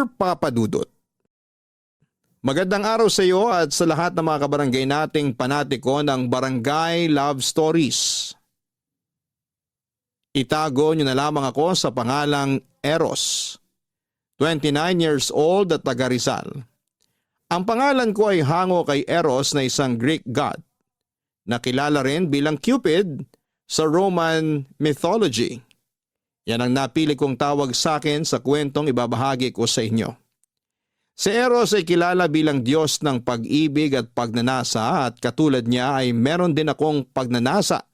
Dear Papa Dudut, magandang araw sa iyo at sa lahat ng mga kabarangay nating panatiko ng Barangay Love Stories. Itago niyo na lamang ako sa pangalang Eros, 29 years old at taga Rizal. Ang pangalan ko ay hango kay Eros na isang Greek god, na kilala rin bilang Cupid sa Roman mythology. Yan ang napili kong tawag sa akin sa kwentong ibabahagi ko sa inyo. Si Eros ay kilala bilang Diyos ng pag-ibig at pagnanasa at katulad niya ay meron din akong pagnanasa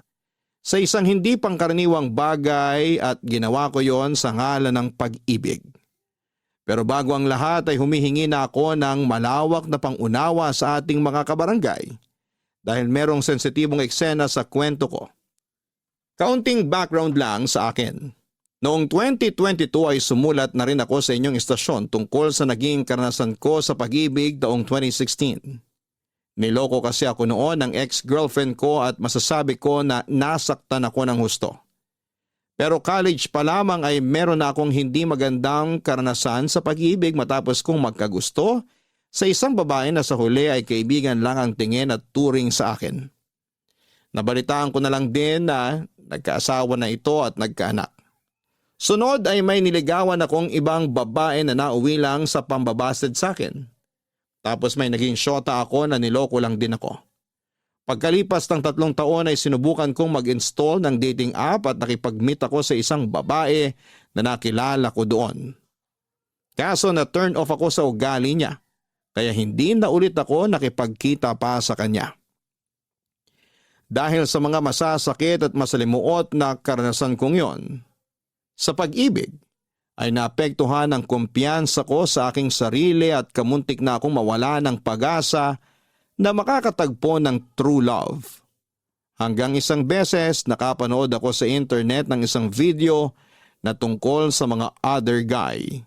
sa isang hindi pangkaraniwang bagay at ginawa ko yon sa ngalan ng pag-ibig. Pero bago ang lahat ay humihingi na ako ng malawak na pangunawa sa ating mga kabarangay dahil merong sensitibong eksena sa kwento ko. Kaunting background lang sa akin. Noong 2022 ay sumulat na rin ako sa inyong istasyon tungkol sa naging karanasan ko sa pag-ibig taong 2016. Niloko kasi ako noon ng ex-girlfriend ko at masasabi ko na nasaktan ako ng husto. Pero college pa lamang ay meron na akong hindi magandang karanasan sa pag-ibig matapos kong magkagusto sa isang babae na sa huli ay kaibigan lang ang tingin at turing sa akin. Nabalitaan ko na lang din na nagkaasawa na ito at nagkaanak. Sunod ay may niligawan akong ibang babae na nauwi lang sa pambabasted sa akin. Tapos may naging syota ako na niloko lang din ako. Pagkalipas ng 3 taon ay sinubukan kong mag-install ng dating app at nakipag-meet ako sa isang babae na nakilala ko doon. Kaso na turn off ako sa ugali niya, kaya hindi na ulit ako nakipagkita pa sa kanya. Dahil sa mga masasakit at masalimuot na karanasan kong yon, sa pag-ibig ay naapektuhan ang kumpiyansa ko sa aking sarili at kamuntik na akong mawala ng pag-asa na makakatagpo ng true love. Hanggang isang beses nakapanood ako sa internet ng isang video na tungkol sa mga other guy.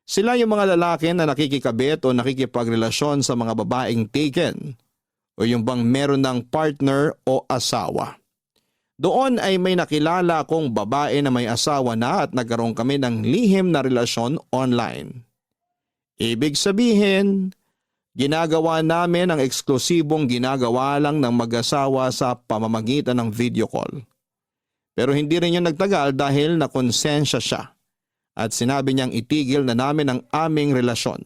Sila yung mga lalaki na nakikikabit o nakikipagrelasyon sa mga babaeng taken o yung bang meron ng partner o asawa. Doon ay may nakilala akong babae na may asawa na at nagkaroon kami ng lihim na relasyon online. Ibig sabihin, ginagawa namin ang eksklusibong ginagawa lang ng mag-asawa sa pamamagitan ng video call. Pero hindi rin yun nagtagal dahil nakonsensya siya at sinabi niyang itigil na namin ang aming relasyon.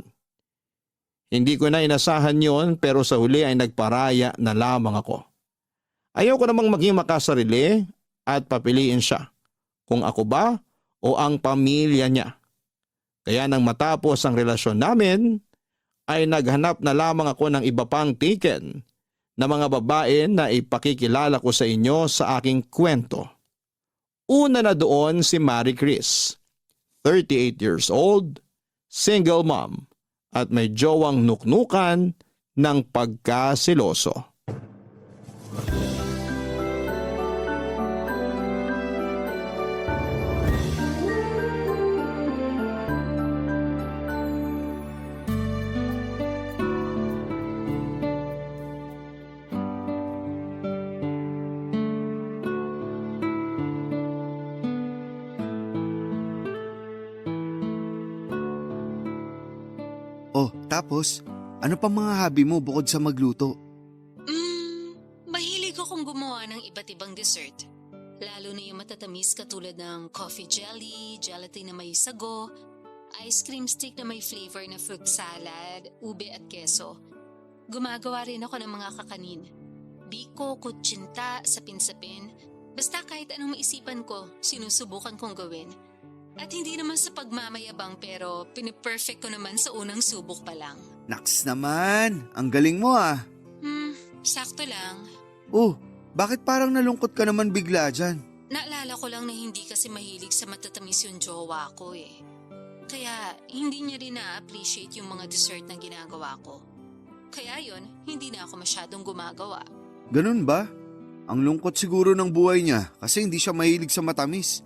Hindi ko na inasahan yun pero sa huli ay nagparaya na lamang ako. Ayaw ko namang maging makasarili at papiliin siya kung ako ba o ang pamilya niya. Kaya nang matapos ang relasyon namin ay naghanap na lamang ako ng iba pang taken na mga babae na ipakikilala ko sa inyo sa aking kwento. Una na doon si Marie Chris, 38 years old, single mom at may jowang nuknukan ng pagkasiloso. Oh, tapos, ano pa mga hobby mo bukod sa magluto? Mahilig akong gumawa ng iba't ibang dessert. Lalo na yung matatamis katulad ng coffee jelly, gelatin na may sago, ice cream stick na may flavor na fruit salad, ube at keso. Gumagawa rin ako ng mga kakanin. Biko, kutsinta, sapin-sapin. Basta kahit anong maisipan ko, sinusubukan kong gawin. At hindi naman sa pagmamayabang pero piniperfect ko naman sa unang subok pa lang. Naks naman, ang galing mo ah. Sakto lang. Oh, bakit parang nalungkot ka naman bigla dyan? Naalala ko lang na hindi kasi mahilig sa matatamis yung jowa ko eh. Kaya hindi niya rin na-appreciate yung mga dessert na ginagawa ko. Kaya yun, hindi na ako masyadong gumagawa. Ganun ba? Ang lungkot siguro ng buhay niya kasi hindi siya mahilig sa matamis.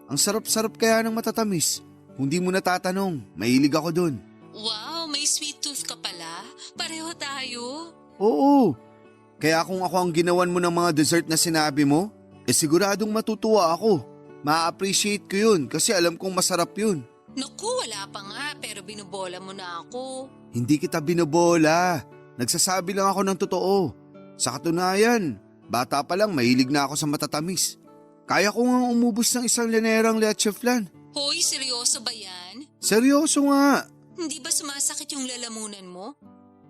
Ang sarap-sarap kaya ng matatamis. Kung di mo natatanong, mahilig ako dun. Wow, may sweet tooth ka pala. Pareho tayo. Oo. Kaya kung ako ang ginawan mo ng mga dessert na sinabi mo, siguradong matutuwa ako. Ma-appreciate ko yun kasi alam kong masarap yun. Naku, wala pa nga pero binubola mo na ako. Hindi kita binobola. Nagsasabi lang ako ng totoo. Sa katunayan, bata pa lang mahilig na ako sa matatamis. Kaya ko nga umubos ng isang linerang leche flan. Hoy, seryoso ba yan? Seryoso nga. Hindi ba sumasakit yung lalamunan mo?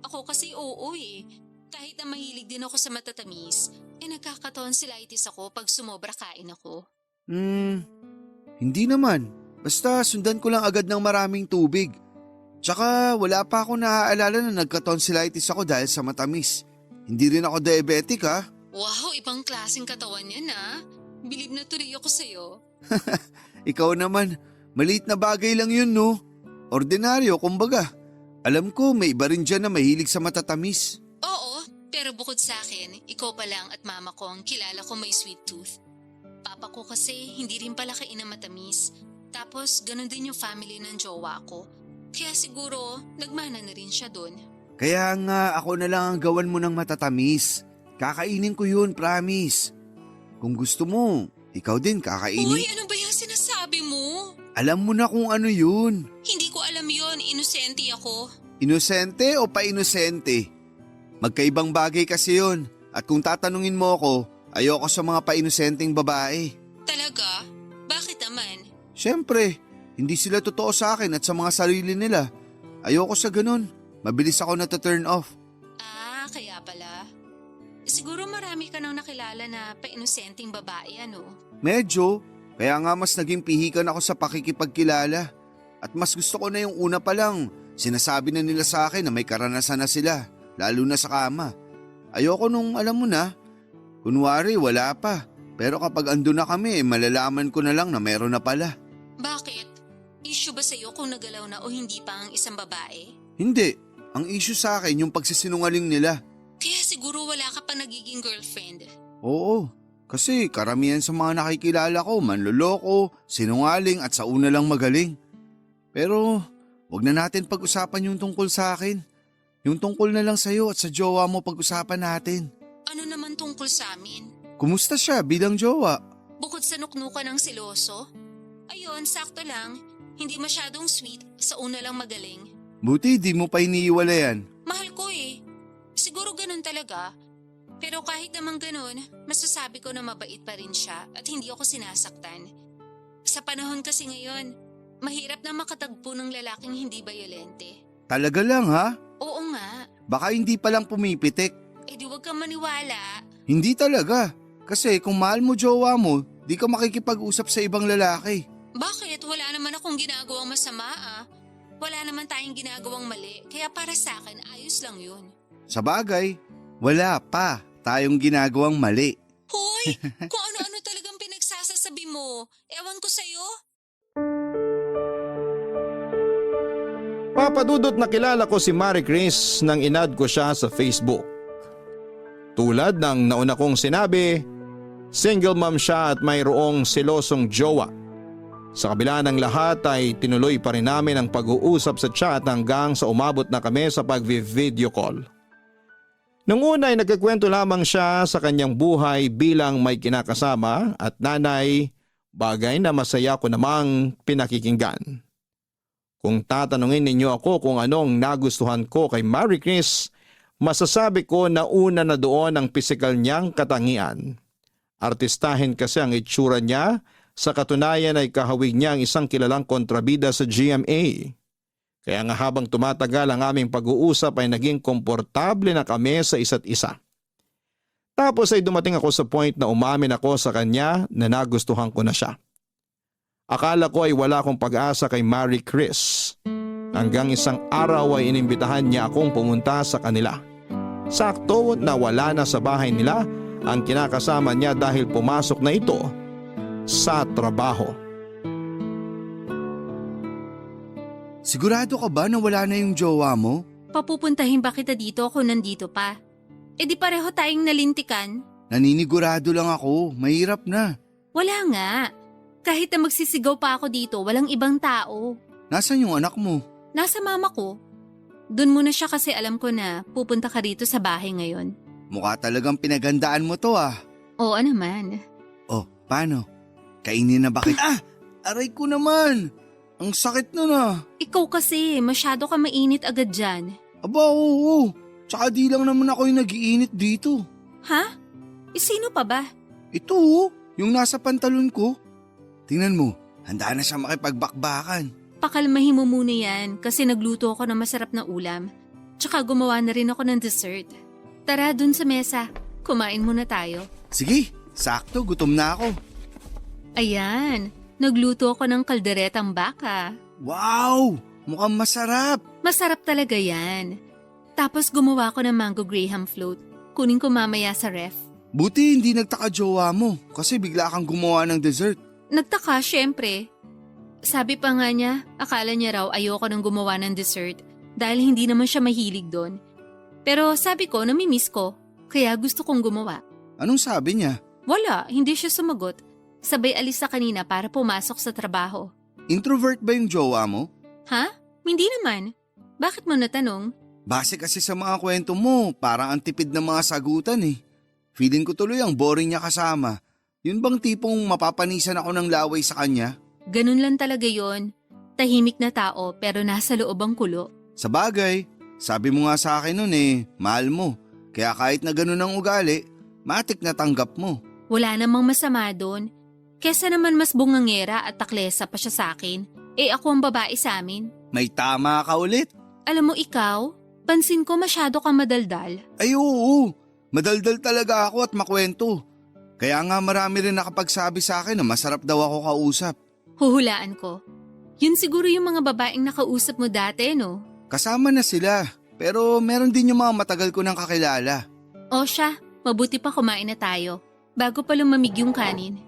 Ako kasi oo eh. Kahit na mahilig din ako sa matatamis, nagkakatonsillitis ako pag sumobra kain ako. Hindi naman. Basta sundan ko lang agad ng maraming tubig. Tsaka wala pa ako naaalala na nagka-tonsillitis ako dahil sa matamis. Hindi rin ako diabetic ha. Wow, ibang klaseng katawan yan ah. Bilib na tuloy ako sa'yo. Ikaw naman, maliit na bagay lang yun no. Ordinaryo kumbaga. Alam ko may iba rin dyan na mahilig sa matatamis. Oo, pero bukod sa akin, ikaw pa lang at mama ko ang kilala ko may sweet tooth. Papa ko kasi hindi rin pala kain ng matamis. Tapos ganun din yung family ng jowa ko. Kaya siguro nagmana na rin siya dun. Kaya nga ako na lang ang gawan mo ng matatamis. Kakainin ko yun, promise. Kung gusto mo, ikaw din kakainin. Uy, ano ba yung sinasabi mo? Alam mo na kung ano yun. Hindi ko alam yon, inosente ako. Inosente o pa-inosente? Magkaibang bagay kasi yun. At kung tatanungin mo ako, ayoko sa mga pa-inosenteng babae. Talaga? Bakit naman? Siyempre, hindi sila totoo sa akin at sa mga sarili nila. Ayoko sa ganun. Mabilis ako na-turn off. Ah, kaya pala. Siguro marami ka nang nakilala na pa-inosenteng babae, ano? Medyo. Kaya nga mas naging pihikan ako sa pakikipagkilala. At mas gusto ko na yung una pa lang. Sinasabi na nila sa akin na may karanasan na sila. Lalo na sa kama. Ayoko nung alam mo na. Kunwari wala pa. Pero kapag andun na kami, malalaman ko na lang na meron na pala. Bakit? Issue ba sa'yo kung nagalaw na o hindi pa ang isang babae? Hindi. Ang issue sa akin yung pagsisinungaling nila. Kaya siguro wala ka pa nagiging girlfriend. Oo. Kasi karamihan sa mga nakikilala ko, manloloko, sinungaling at sa una lang magaling. Pero wag na natin pag-usapan yung tungkol sa akin. Yung tungkol na lang sa'yo at sa jowa mo pag-usapan natin. Ano naman tungkol sa amin? Kumusta siya bilang jowa? Bukod sa nuknukan ng siloso? Ayun, sakto lang. Hindi masyadong sweet, sa una lang magaling. Buti di mo pa iniiwalayan. Mahal ko eh. Siguro ganun talaga. Pero kahit naman ganun, masasabi ko na mabait pa rin siya at hindi ako sinasaktan. Sa panahon kasi ngayon, mahirap na makatagpo ng lalaking hindi bayolente. Talaga lang ha? Oo nga. Baka hindi pa lang pumipitik. Eh di wag kang maniwala. Hindi talaga. Kasi kung mahal mo jowa mo, di ka makikipag-usap sa ibang lalaki. Bakit? Wala naman akong ginagawang masama ah. Wala naman tayong ginagawang mali, kaya para sa akin ayos lang yun. Sa bagay, wala pa tayong ginagawang mali. Hoy! Kung ano-ano talagang pinagsasasabi mo, ewan ko sa'yo. Papadudot na kilala ko si Marie Chris nang inad ko siya sa Facebook. Tulad ng nauna kong sinabi, single mom siya at mayroong silosong jowa. Sa kabila ng lahat ay tinuloy pa rin namin ang pag-uusap sa chat hanggang sa umabot na kami sa pag-video call. Nung una ay nagkikwento lamang siya sa kanyang buhay bilang may kinakasama at nanay, bagay na masaya ko namang pinakikinggan. Kung tatanungin ninyo ako kung anong nagustuhan ko kay Marie Chris, masasabi ko na una na doon ang pisikal niyang katangian. Artistahin kasi ang itsura niya, sa katunayan ay kahawig niya ang isang kilalang kontrabida sa GMA. Kaya nga habang tumatagal ang aming pag-uusap ay naging komportable na kami sa isa't isa. Tapos ay dumating ako sa point na umamin ako sa kanya na nagustuhan ko na siya. Akala ko ay wala akong pag-asa kay Marie Chris. Hanggang isang araw ay inimbitahan niya akong pumunta sa kanila. Sakto na wala na sa bahay nila ang kinakasama niya dahil pumasok na ito sa trabaho. Sigurado ka ba na wala na yung jowa mo? Papupuntahin ba kita dito kung nandito pa? E di pareho tayong nalintikan? Naninigurado lang ako, mahirap na. Wala nga. Kahit na magsisigaw pa ako dito, walang ibang tao. Nasaan yung anak mo? Nasa mama ko. Doon muna siya kasi alam ko na pupunta ka rito sa bahay ngayon. Mukha talagang pinagandaan mo to ah. Oo naman. Oh, paano? Kainin na ba kita? Aray ko naman! Ang sakit nun ah. Ikaw kasi, masyado ka mainit agad dyan. Aba, oo. Tsaka di lang naman ako yung nag-iinit dito. Ha? Sino pa ba? Ito oh, yung nasa pantalon ko. Tingnan mo, handa na siya makipagbakbakan. Pakalmahin mo muna yan kasi nagluto ako ng masarap na ulam. Tsaka gumawa na rin ako ng dessert. Tara dun sa mesa, kumain muna tayo. Sige, sakto, gutom na ako. Ayan, nagluto ako ng kalderetang baka. Wow, mukhang masarap. Masarap talaga yan. Tapos gumawa ako ng mango graham float. Kunin ko mamaya sa ref. Buti hindi nagtaka jowa mo kasi bigla kang gumawa ng dessert. Nagtaka syempre. Sabi pa nga niya, akala niya raw ayoko nang gumawa ng dessert dahil hindi naman siya mahilig doon. Pero sabi ko, namimiss ko, kaya gusto kong gumawa. Anong sabi niya? Wala, hindi siya sumagot. Sabay alis sa kanina para pumasok sa trabaho. Introvert ba yung jowa mo? Ha? Hindi naman. Bakit mo natanong? Base kasi sa mga kwento mo, parang ang tipid ng mga sagutan eh. Feeling ko tuloy ang boring niya kasama. Yun bang tipong mapapanisan ako ng laway sa kanya? Ganun lang talaga yon. Tahimik na tao pero nasa loob ang kulo. Sa bagay, sabi mo nga sa akin nun eh, mahal mo. Kaya kahit na ganun ang ugali, matik na tanggap mo. Wala namang masama doon. Kesa naman mas bungangera at taklesa pa siya sa akin. Ako ang babae sa amin. May tama ka ulit. Alam mo ikaw, pansin ko masyado kang madaldal. Ay oo, madaldal talaga ako at makwento. Kaya nga marami rin nakapagsabi sa akin na masarap daw ako kausap. Huhulaan ko. Yun siguro yung mga babaeng nakausap mo dati, no? Kasama na sila, pero meron din yung mga matagal ko nang kakilala. O siya, mabuti pa kumain na tayo. Bago pa lumamig yung kanin.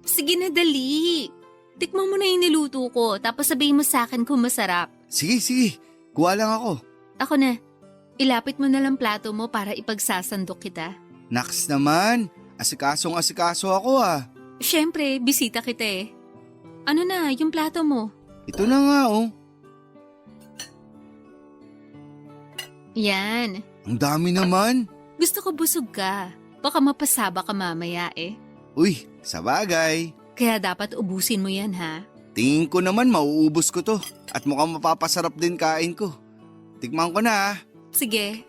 Sige na, dali. Tikman mo na yung niluto ko, tapos sabihin mo sa akin kung masarap. Sige, kuha lang ako. Ako na. Ilapit mo na lang plato mo para ipagsasandok kita. Naks naman, asikasong-asikaso ako ah. Siyempre, bisita kita eh. Ano na, yung plato mo? Ito na nga oh. Yan. Ang dami naman. Gusto ko busog ka. Baka mapasaba ka mamaya eh. Uy, sabagay. Kaya dapat ubusin mo yan ha. Tingin ko naman mauubos ko to at mukhang mapapasarap din kain ko. Tikman ko na ah. Sige.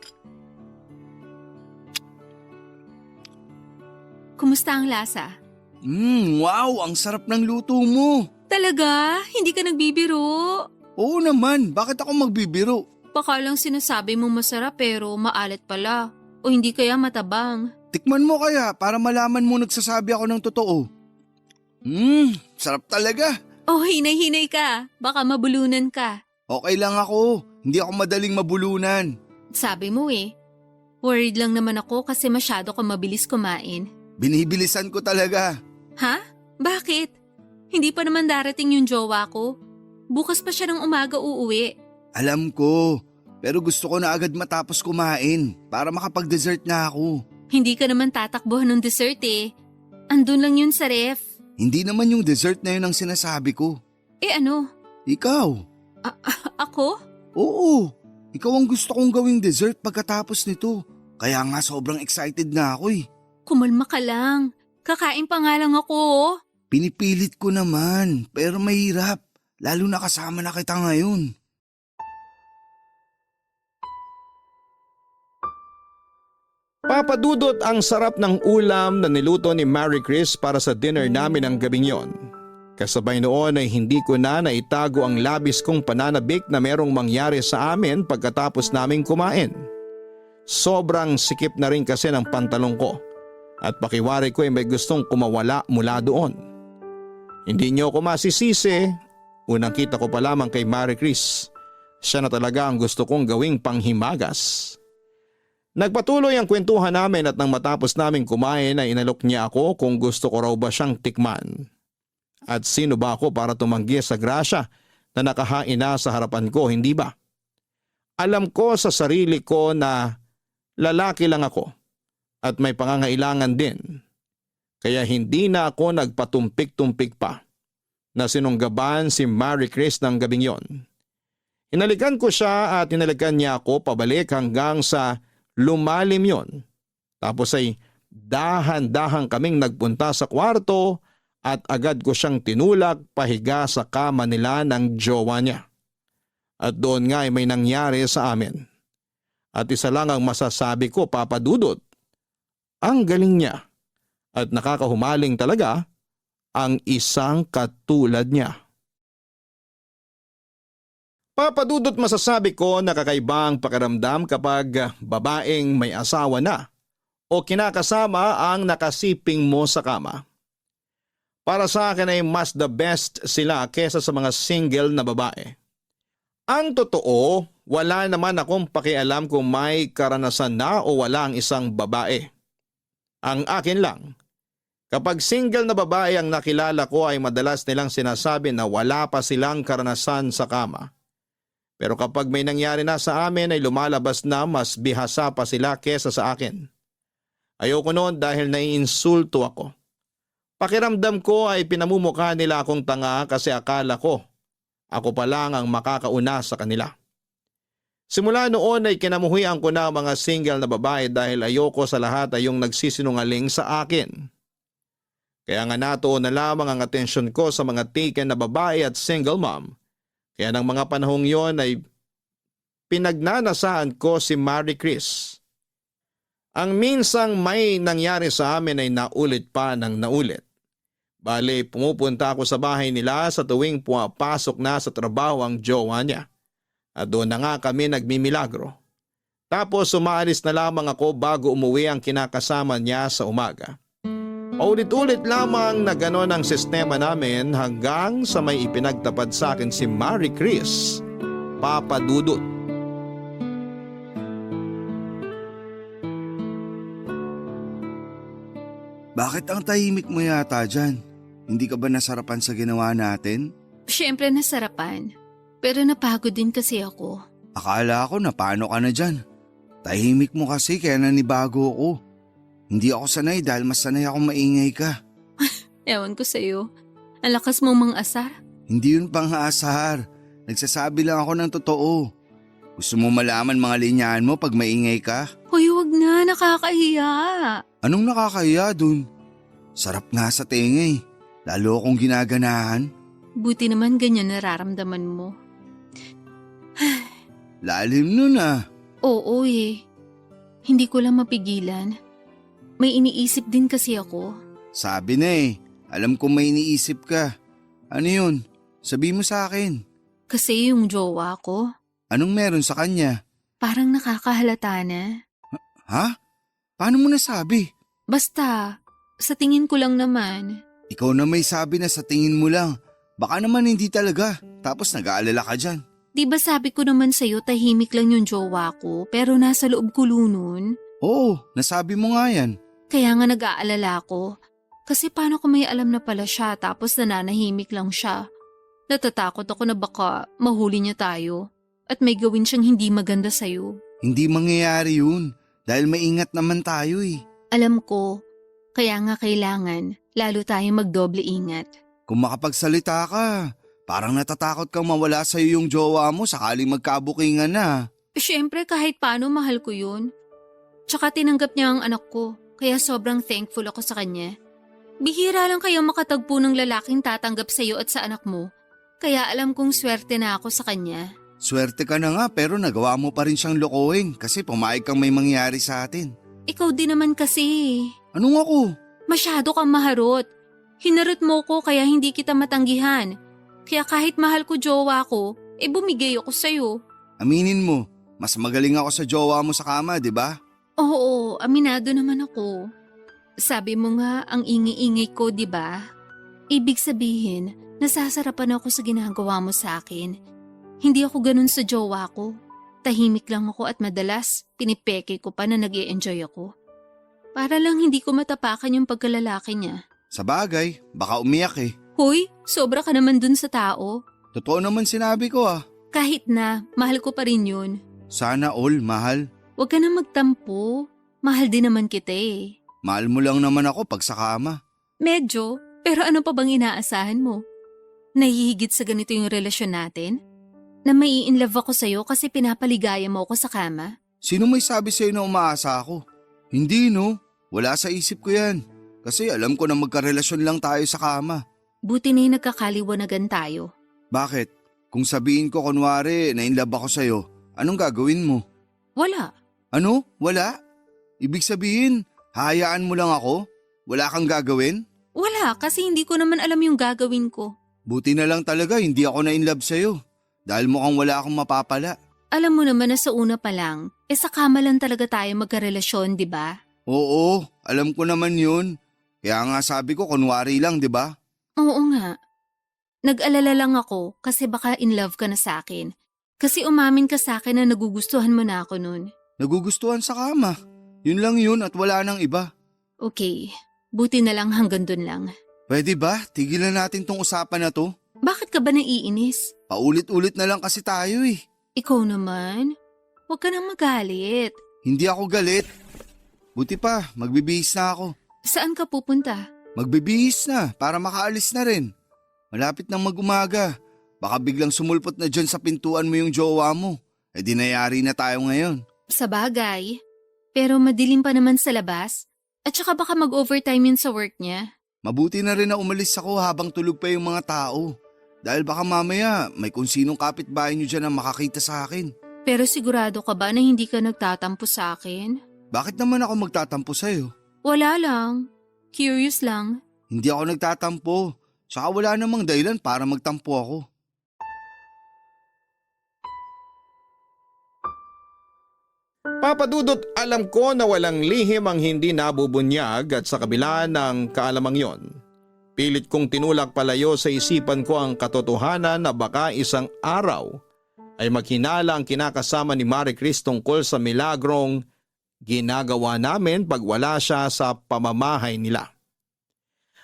Kumusta ang lasa? Wow, ang sarap ng luto mo. Talaga? Hindi ka nagbibiro? Oo naman, bakit ako magbibiro? Baka lang sinasabi mo masarap pero maalat pala. O hindi kaya matabang. Tikman mo kaya para malaman mo nagsasabi ako ng totoo. Sarap talaga. Oh, hinay-hinay ka. Baka mabulunan ka. Okay lang ako, hindi ako madaling mabulunan. Sabi mo eh. Worried lang naman ako kasi masyado ka mabilis kumain. Binibilisan ko talaga. Ha? Bakit? Hindi pa naman darating yung jowa ko. Bukas pa siya ng umaga uuwi. Alam ko, pero gusto ko na agad matapos kumain para makapag-dessert na ako. Hindi ka naman tatakbuhan ng dessert eh. Andun lang yun sa ref. Hindi naman yung dessert na yun ang sinasabi ko. Ano? Ikaw? Ako? Oo, ikaw ang gusto kong gawing dessert pagkatapos nito. Kaya nga sobrang excited na ako eh. Kumalma ka lang. Kakain pa nga lang ako oh. Pinipilit ko naman, pero mahirap. Lalo na kasama na kita ngayon. Papadudot ang sarap ng ulam na niluto ni Mary Chris para sa dinner namin ng gabing yon. Kasabay noon ay hindi ko na naitago ang labis kong pananabik na merong mangyari sa amin pagkatapos naming kumain. Sobrang sikip na rin kasi ng pantalong ko at pakiwari ko ay may gustong kumawala mula doon. Hindi niyo ako masisisi, unang kita ko pa lamang kay Mary Chris. Siya na talaga ang gusto kong gawing panghimagas. Nagpatuloy ang kwentuhan namin at nang matapos naming kumain ay inalok niya ako kung gusto ko raw ba siyang tikman. At sino ba ako para tumanggi sa grasya na nakahain na sa harapan ko, hindi ba? Alam ko sa sarili ko na lalaki lang ako at may pangangailangan din. Kaya hindi na ako nagpatumpik-tumpik pa na sinunggaban si Mary Chris ng gabing yon. Inalikan ko siya at inalikan niya ako pabalik hanggang sa lumalim yon. Tapos ay dahan-dahan kaming nagpunta sa kwarto at agad ko siyang tinulak pahiga sa kama nila ng jowa niya. At doon nga ay may nangyari sa amin. At isa lang ang masasabi ko, Papa Dudut. Ang galing niya at nakakahumaling talaga ang isang katulad niya. Papa Dudut, masasabi ko na kakaiba ang pakiramdam kapag babaeng may asawa na o kinakasama ang nakasiping mo sa kama. Para sa akin ay mas the best sila kesa sa mga single na babae. Ang totoo, wala naman akong pakialam kung may karanasan na o wala ang isang babae. Ang akin lang, kapag single na babae ang nakilala ko ay madalas nilang sinasabi na wala pa silang karanasan sa kama. Pero kapag may nangyari na sa amin ay lumalabas na mas bihasa pa sila kesa sa akin. Ayoko noon dahil naiinsulto ako. Pakiramdam ko ay pinamumukha nila akong tanga kasi akala ko ako pa lang ang makakauna sa kanila. Simula noon ay kinamuhian ko na ang mga single na babae dahil ayoko sa lahat ay yung nagsisinungaling sa akin. Kaya nga natuon na lamang ang atensyon ko sa mga taken na babae at single mom. Kaya ng mga panahong yon ay pinagnanasaan ko si Marie Chris. Ang minsang may nangyari sa amin ay naulit pa ng naulit. Bale, pumupunta ako sa bahay nila sa tuwing pumapasok na sa trabaho ang jowa niya. At doon na nga kami nagmimilagro. Tapos umaalis na lamang ako bago umuwi ang kinakasama niya sa umaga. Paulit-ulit lamang na ganon ang sistema namin hanggang sa may ipinagtapad sa akin si Marie Chris, Papa Dudut. Bakit ang tahimik mo yata dyan? Hindi ka ba nasarapan sa ginawa natin? Siyempre nasarapan. Pero napagod din kasi ako. Akala ko na paano ka na dyan. Tahimik mo kasi kaya nanibago ako. Hindi ako sanay dahil mas sanay akong maingay ka. Ewan ko sa'yo. Ang lakas mong mang-asar. Hindi yun pang-aasar. Nagsasabi lang ako ng totoo. Gusto mo malaman mga linyahan mo pag maingay ka? Hoy, wag na. Nakakahiya. Anong nakakahiya dun? Sarap nga sa tenga eh. Lalo akong ginaganahan. Buti naman ganyan nararamdaman mo. Lalim nun ah. Oo eh. Hindi ko lang mapigilan. May iniisip din kasi ako. Sabi na eh. Alam kong may iniisip ka. Ano yun? Sabi mo sa akin. Kasi yung jowa ko, Anong meron sa kanya? parang nakakahalata na. Ha? Paano mo nasabi? Basta, sa tingin ko lang naman. Ikaw na may sabi na sa tingin mo lang. Baka naman hindi talaga. Tapos nag-aalala ka dyan. Di ba sabi ko naman sa'yo tahimik lang yung jowa ko pero nasa loob ko nun? Oo, nasabi mo nga yan. Kaya nga nag-aalala ko. Kasi paano kung may alam na pala siya tapos nananahimik lang siya? Natatakot ako na baka mahuli niya tayo at may gawin siyang hindi maganda sa'yo. Hindi mangyayari yun. Dahil maingat naman tayo eh. Alam ko, kaya nga kailangan lalo tayong magdoble ingat. Kung makapagsalita ka, parang natatakot kang mawala sa'yo yung jowa mo sakaling magkabukingan na. Siyempre kahit paano mahal ko yun. Tsaka tinanggap niya ang anak ko, kaya sobrang thankful ako sa kanya. Bihira lang kayo makatagpo ng lalaking tatanggap sa'yo at sa anak mo. Kaya alam kong swerte na ako sa kanya. Swerte ka na nga pero nagawa mo pa rin siyang lokohin kasi pumayag kang may mangyari sa atin. Ikaw din naman kasi. Anong ako? Masyado kang maharot. Hinarot mo ko kaya hindi kita matanggihan. Kaya kahit mahal ko jowa ko, bumigay ako sa'yo. Aminin mo, mas magaling ako sa jowa mo sa kama, di ba? Oo, aminado naman ako. Sabi mo nga ang ingi-ingay ko, di ba? Ibig sabihin, nasasarapan ako sa ginagawa mo sa akin. Hindi ako ganun sa jowa ko. Tahimik lang ako at madalas pinipeke ko pa na nag-i-enjoy ako. Para lang hindi ko matapakan yung pagkalalaki niya. Sa bagay, baka umiyak eh. Hoy, sobra ka naman dun sa tao. Totoo naman sinabi ko ah. Kahit na, mahal ko pa rin yun. Sana all, mahal. Huwag ka na magtampo. Mahal din naman kita eh. Mahal mo lang naman ako pag sa kama. Medyo, pero ano pa bang inaasahan mo? Nahihigit sa ganito yung relasyon natin? Na mai-inlove ako sa'yo kasi pinapaligaya mo ako sa kama? Sino may sabi sa'yo na umaasa ako? Hindi no, wala sa isip ko yan. Kasi alam ko na magkarelasyon lang tayo sa kama. Buti na yung nagkakaliwanagan tayo. Bakit? Kung sabihin ko kunwari na in love ako sa'yo, anong gagawin mo? Wala. Ano? Wala? Ibig sabihin, hahayaan mo lang ako? Wala kang gagawin? Wala kasi hindi ko naman alam yung gagawin ko. Buti na lang talaga hindi ako na in love sa'yo. Dahil mukhang wala akong mapapala. Alam mo naman na sa una pa lang, sa kama lang talaga tayo magkarelasyon, di ba? Oo, alam ko naman yun. Kaya nga sabi ko kunwari lang, di ba? Oo nga. Nag-alala lang ako kasi baka in love ka na sa akin. Kasi umamin ka sa akin na nagugustuhan mo na ako nun. Nagugustuhan sa kama. Yun lang yun at wala nang iba. Okay, buti na lang hanggang dun lang. Pwede ba? Tigilan natin tong usapan na to. Bakit ka ba naiinis? Paulit-ulit na lang kasi tayo eh. Ikaw naman? Huwag ka nang magalit. Hindi ako galit. Buti pa, magbibihis na ako. Saan ka pupunta? Magbibihis na para makaalis na rin. Malapit nang mag-umaga. Baka biglang sumulpot na dyan sa pintuan mo yung jowa mo. Eh di nayari na tayo ngayon. Sa bagay. Pero madilim pa naman sa labas. At saka baka mag-overtime yun sa work niya. Mabuti na rin na umalis ako habang tulog pa yung mga tao. Dahil baka mamaya may kung sinong kapitbahay nyo dyan na makakita sa akin. Pero sigurado ka ba na hindi ka nagtatampo sa akin? Bakit naman ako magtatampo sa'yo? Wala lang. Curious lang. Hindi ako nagtatampo. Saka wala namang dahilan para magtampo ako. Papadudot, alam ko na walang lihim ang hindi nabubunyag at sa kabila ng kaalamang yon, pilit kong tinulak palayo sa isipan ko ang katotohanan na baka isang araw ay maghinala ang kinakasama ni Marie Chris tungkol sa milagrong ginagawa namin pag wala siya sa pamamahay nila.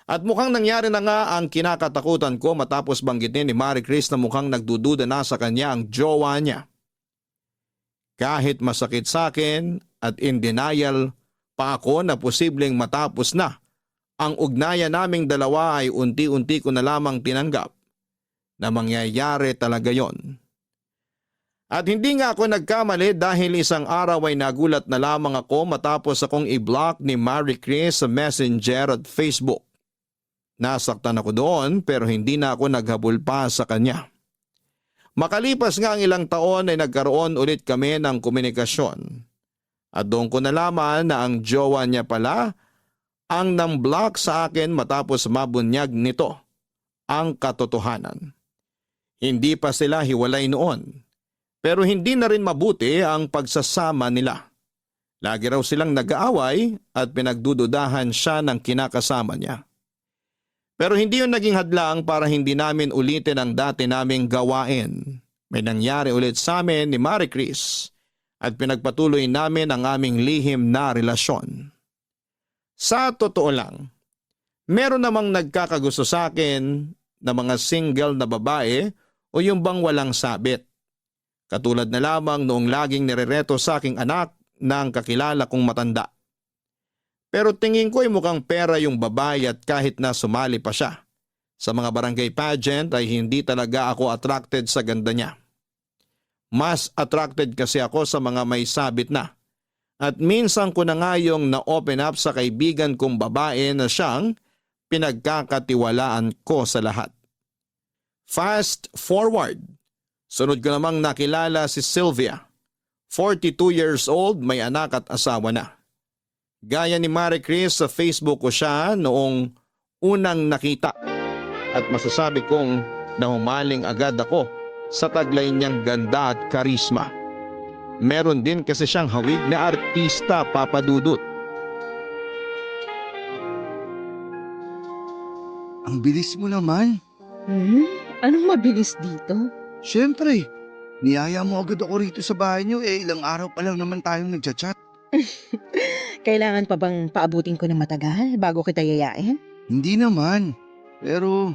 At mukhang nangyari na nga ang kinakatakutan ko matapos banggitin ni Marie Chris na mukhang nagdududa na sa kanya ang jowa niya. Kahit masakit sa akin at in denial pa ako na posibleng matapos na ang ugnayan naming dalawa ay unti-unti ko na lamang tinanggap na mangyayari talaga yon. At hindi nga ako nagkamali dahil isang araw ay nagulat na lamang ako matapos akong i-block ni Marie Chris sa Messenger at Facebook. Nasaktan ako doon pero hindi na ako naghabol pa sa kanya. Makalipas nga ang ilang taon ay nagkaroon ulit kami ng komunikasyon. At doon ko nalaman na ang jowa niya pala ang nang-block sa akin matapos mabunyag nito ang katotohanan. Hindi pa sila hiwalay noon. Pero hindi na rin mabuti ang pagsasama nila. Lagi raw silang nag-aaway at pinagdududahan siya ng kinakasama niya. Pero hindi yun naging hadlang para hindi namin ulitin ang dati naming gawain. May nangyari ulit sa amin ni Marie Chris at pinagpatuloy namin ang aming lihim na relasyon. Sa totoo lang, meron namang nagkakagusto sa akin na mga single na babae o yung bang walang sabit. Katulad na lamang noong laging nirereto sa aking anak ng kakilala kong matanda. Pero tingin ko ay mukhang pera yung babae at kahit na sumali pa siya sa mga barangay pageant ay hindi talaga ako attracted sa ganda niya. Mas attracted kasi ako sa mga may sabit na. At minsan ko na nga yung na-open up sa kaibigan kong babae na siyang pinagkakatiwalaan ko sa lahat. Fast forward. Sunod ko namang nakilala si Sylvia. 42 years old, may anak at asawa na. Gaya ni Marie Chris, sa Facebook ko siya noong unang nakita. At masasabi kong nahumaling agad ako sa taglay niyang ganda at karisma. Meron din kasi siyang hawig na artista, papadudot. Ang bilis mo naman. Anong mabilis dito? Siyempre, niyaya mo agad ako rito sa bahay niyo ilang araw pa lang naman tayong nagchat-chat. Kailangan pa bang paabutin ko ng matagal bago kita yayain? Hindi naman. Pero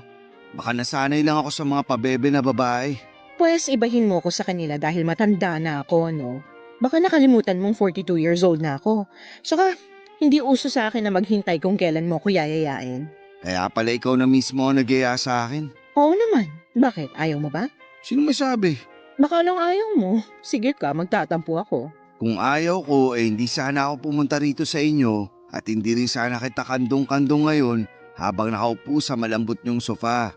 baka nasanay lang ako sa mga pabebe na babae. Pues ibahin mo ko sa kanila dahil matanda na ako, no? Baka nakalimutan mong 42 years old na ako. Saka, hindi uso sa akin na maghintay kung kailan mo ko yayayain. Kaya pala ikaw na mismo ang nag-iya sa akin. Oo naman. Bakit? Ayaw mo ba? Sino may sabi? Baka lang ayaw mo. Sige ka, magtatampo ako. Kung ayaw ko hindi sana ako pumunta rito sa inyo At hindi rin sana kita kandong-kandong ngayon habang nakaupo sa malambot niyong sofa.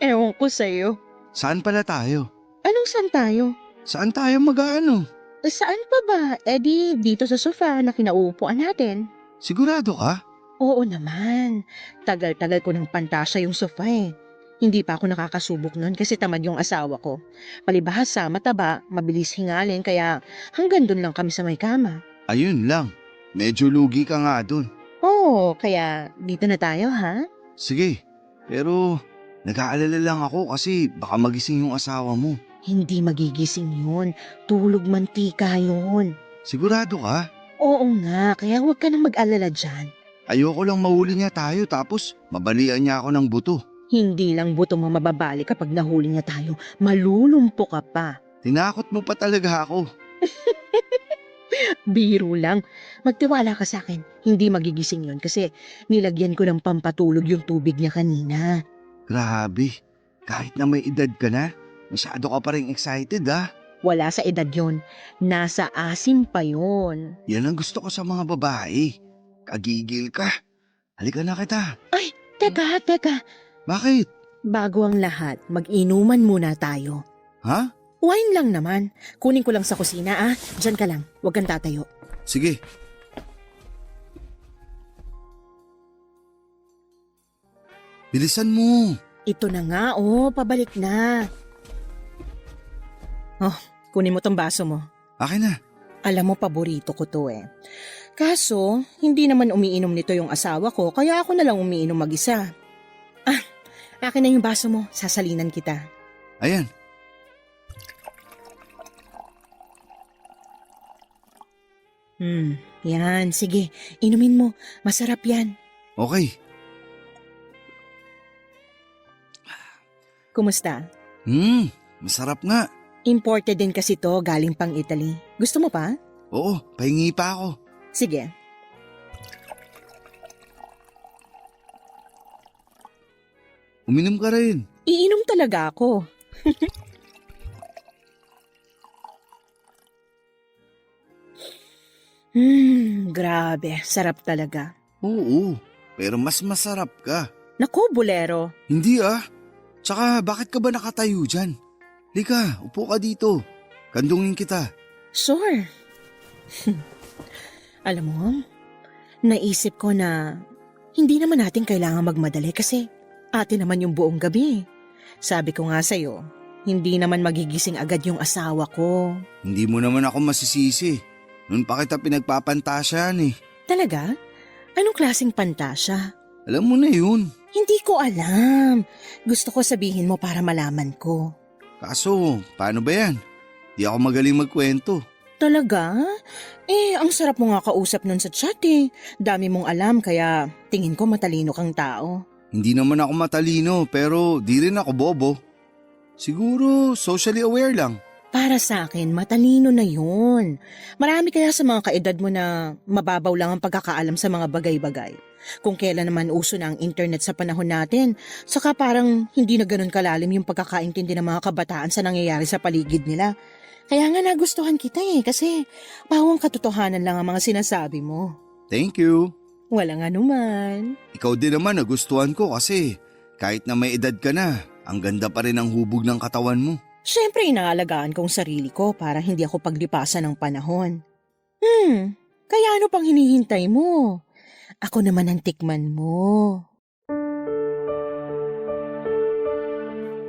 Ewan ko sa'yo. Saan pala tayo? Anong saan tayo? Saan tayo mag-aano? Saan pa ba? Di dito sa sofa na kinaupuan natin. Sigurado ka? Oo naman. Tagal-tagal ko ng pantasya yung sofa eh. Hindi pa ako nakakasubok nun kasi tamad yung asawa ko. Palibhasa, mataba, mabilis hingalin kaya hanggang dun lang kami sa may kama. Ayun lang. Medyo lugi ka nga dun. Oo, kaya dito na tayo ha? Sige, pero nag-aalala lang ako kasi baka magising yung asawa mo. Hindi magigising yun. Tulog mantika yun. Sigurado ka? Oo nga, kaya huwag ka nang mag-alala dyan. Ayoko lang mahuli niya tayo tapos mabalian niya ako ng buto. Hindi lang buto mo mababali kapag nahuli niya tayo. Malulumpo ka pa. Tinakot mo pa talaga ako. Biro lang. Magtiwala ka sa akin. Hindi magigising yun kasi nilagyan ko ng pampatulog yung tubig niya kanina. Grabe, kahit na may edad ka na, masyado ka pa rin excited ha. Wala sa edad yon. Nasa asim pa yon. Yan ang gusto ko sa mga babae. Kagigil ka. Halika na kita. Teka. Bakit? Bago ang lahat, mag-inuman muna tayo. Ha? Wine lang naman. Kunin ko lang sa kusina Diyan ka lang. Huwag kang tatayo. Sige. Bilisan mo. Ito na nga pabalik na. Kunin mo tong baso mo. Akin na. Alam mo, paborito ko to eh. Kaso, hindi naman umiinom nito yung asawa ko, kaya ako na lang umiinom mag-isa. Akin na yung baso mo, sasalinan kita. Ayan. Yan, sige, inumin mo, masarap yan. Okay. Kumusta? Masarap nga. Imported din kasi to, galing pang Italy. Gusto mo pa? Oo, pahingi pa ako. Sige. Uminom ka rin. Iinom talaga ako. Grabe, sarap talaga. Oo, pero mas masarap ka. Naku, bolero. Hindi Tsaka bakit ka ba nakatayo dyan? Lika, upo ka dito. Kandungin kita. Sure. Alam mo, naisip ko na hindi naman natin kailangan magmadali kasi atin naman yung buong gabi. Sabi ko nga sa'yo, hindi naman magigising agad yung asawa ko. Hindi mo naman ako masisisi. Noon pa kita pinagpapantasyan eh. Talaga? Anong klaseng pantasya? Alam mo na yun. Hindi ko alam. Gusto ko sabihin mo para malaman ko. Kaso, paano ba yan? Di ako magaling magkwento. Talaga? Ang sarap mo nga kausap nun sa chat eh. Dami mong alam kaya tingin ko matalino kang tao. Hindi naman ako matalino pero di rin ako bobo. Siguro socially aware lang. Para sa akin, matalino na yun. Marami kaya sa mga kaedad mo na mababaw lang ang pagkakaalam sa mga bagay-bagay. Kung kailan naman uso na ang internet sa panahon natin, saka parang hindi na ganun kalalim yung pagkakaintindi ng mga kabataan sa nangyayari sa paligid nila. Kaya nga nagustuhan kita kasi pawang katotohanan lang ang mga sinasabi mo. Thank you. Walang anuman. Ikaw din naman nagustuhan ko kasi kahit na may edad ka na, ang ganda pa rin ang hubog ng katawan mo. Siyempre inaalagaan kong sarili ko para hindi ako paglipasan ng panahon. Kaya ano pang hinihintay mo? Ako naman ang tikman mo.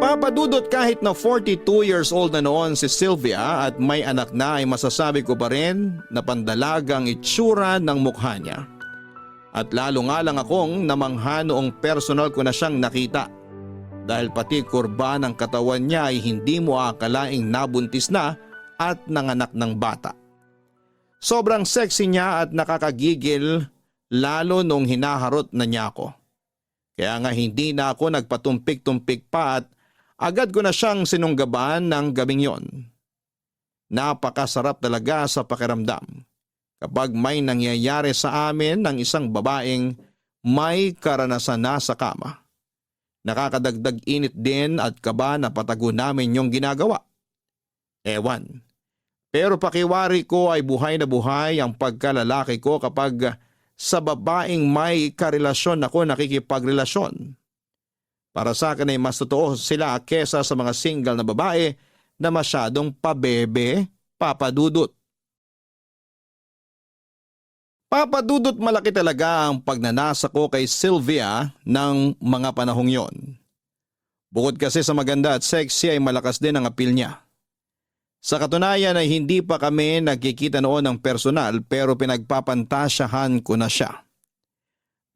Papadudot kahit na 42 years old na noon si Sylvia at may anak na ay masasabi ko pa rin na pandalagang itsura ng mukha niya. At lalo nga lang akong namangha noong personal ko na siyang nakita. Dahil pati kurba ng katawan niya ay hindi mo akalaing nabuntis na at nanganak ng bata. Sobrang sexy niya at nakakagigil lalo nung hinaharot na niya ako. Kaya nga hindi na ako nagpatumpik-tumpik pa at agad ko na siyang sinunggaban ng gabing yon. Napakasarap talaga sa pakiramdam kapag may nangyayari sa amin ng isang babaeng may karanasan na sa kama. Nakakadagdag init din at kaba na patago namin yung ginagawa. Ewan. Pero pakiwari ko ay buhay na buhay ang pagkalalaki ko kapag sa babaeng may karelasyon ako nakikipagrelasyon. Para sa akin ay mas totoo sila kesa sa mga single na babae na masyadong pabebe, papadudot. Papadudot malaki talaga ang pagnanasa ko kay Sylvia ng mga panahong yon. Bukod kasi sa maganda at sexy ay malakas din ang appeal niya. Sa katunayan ay hindi pa kami nagkikita noon ng personal pero pinagpapantasyahan ko na siya.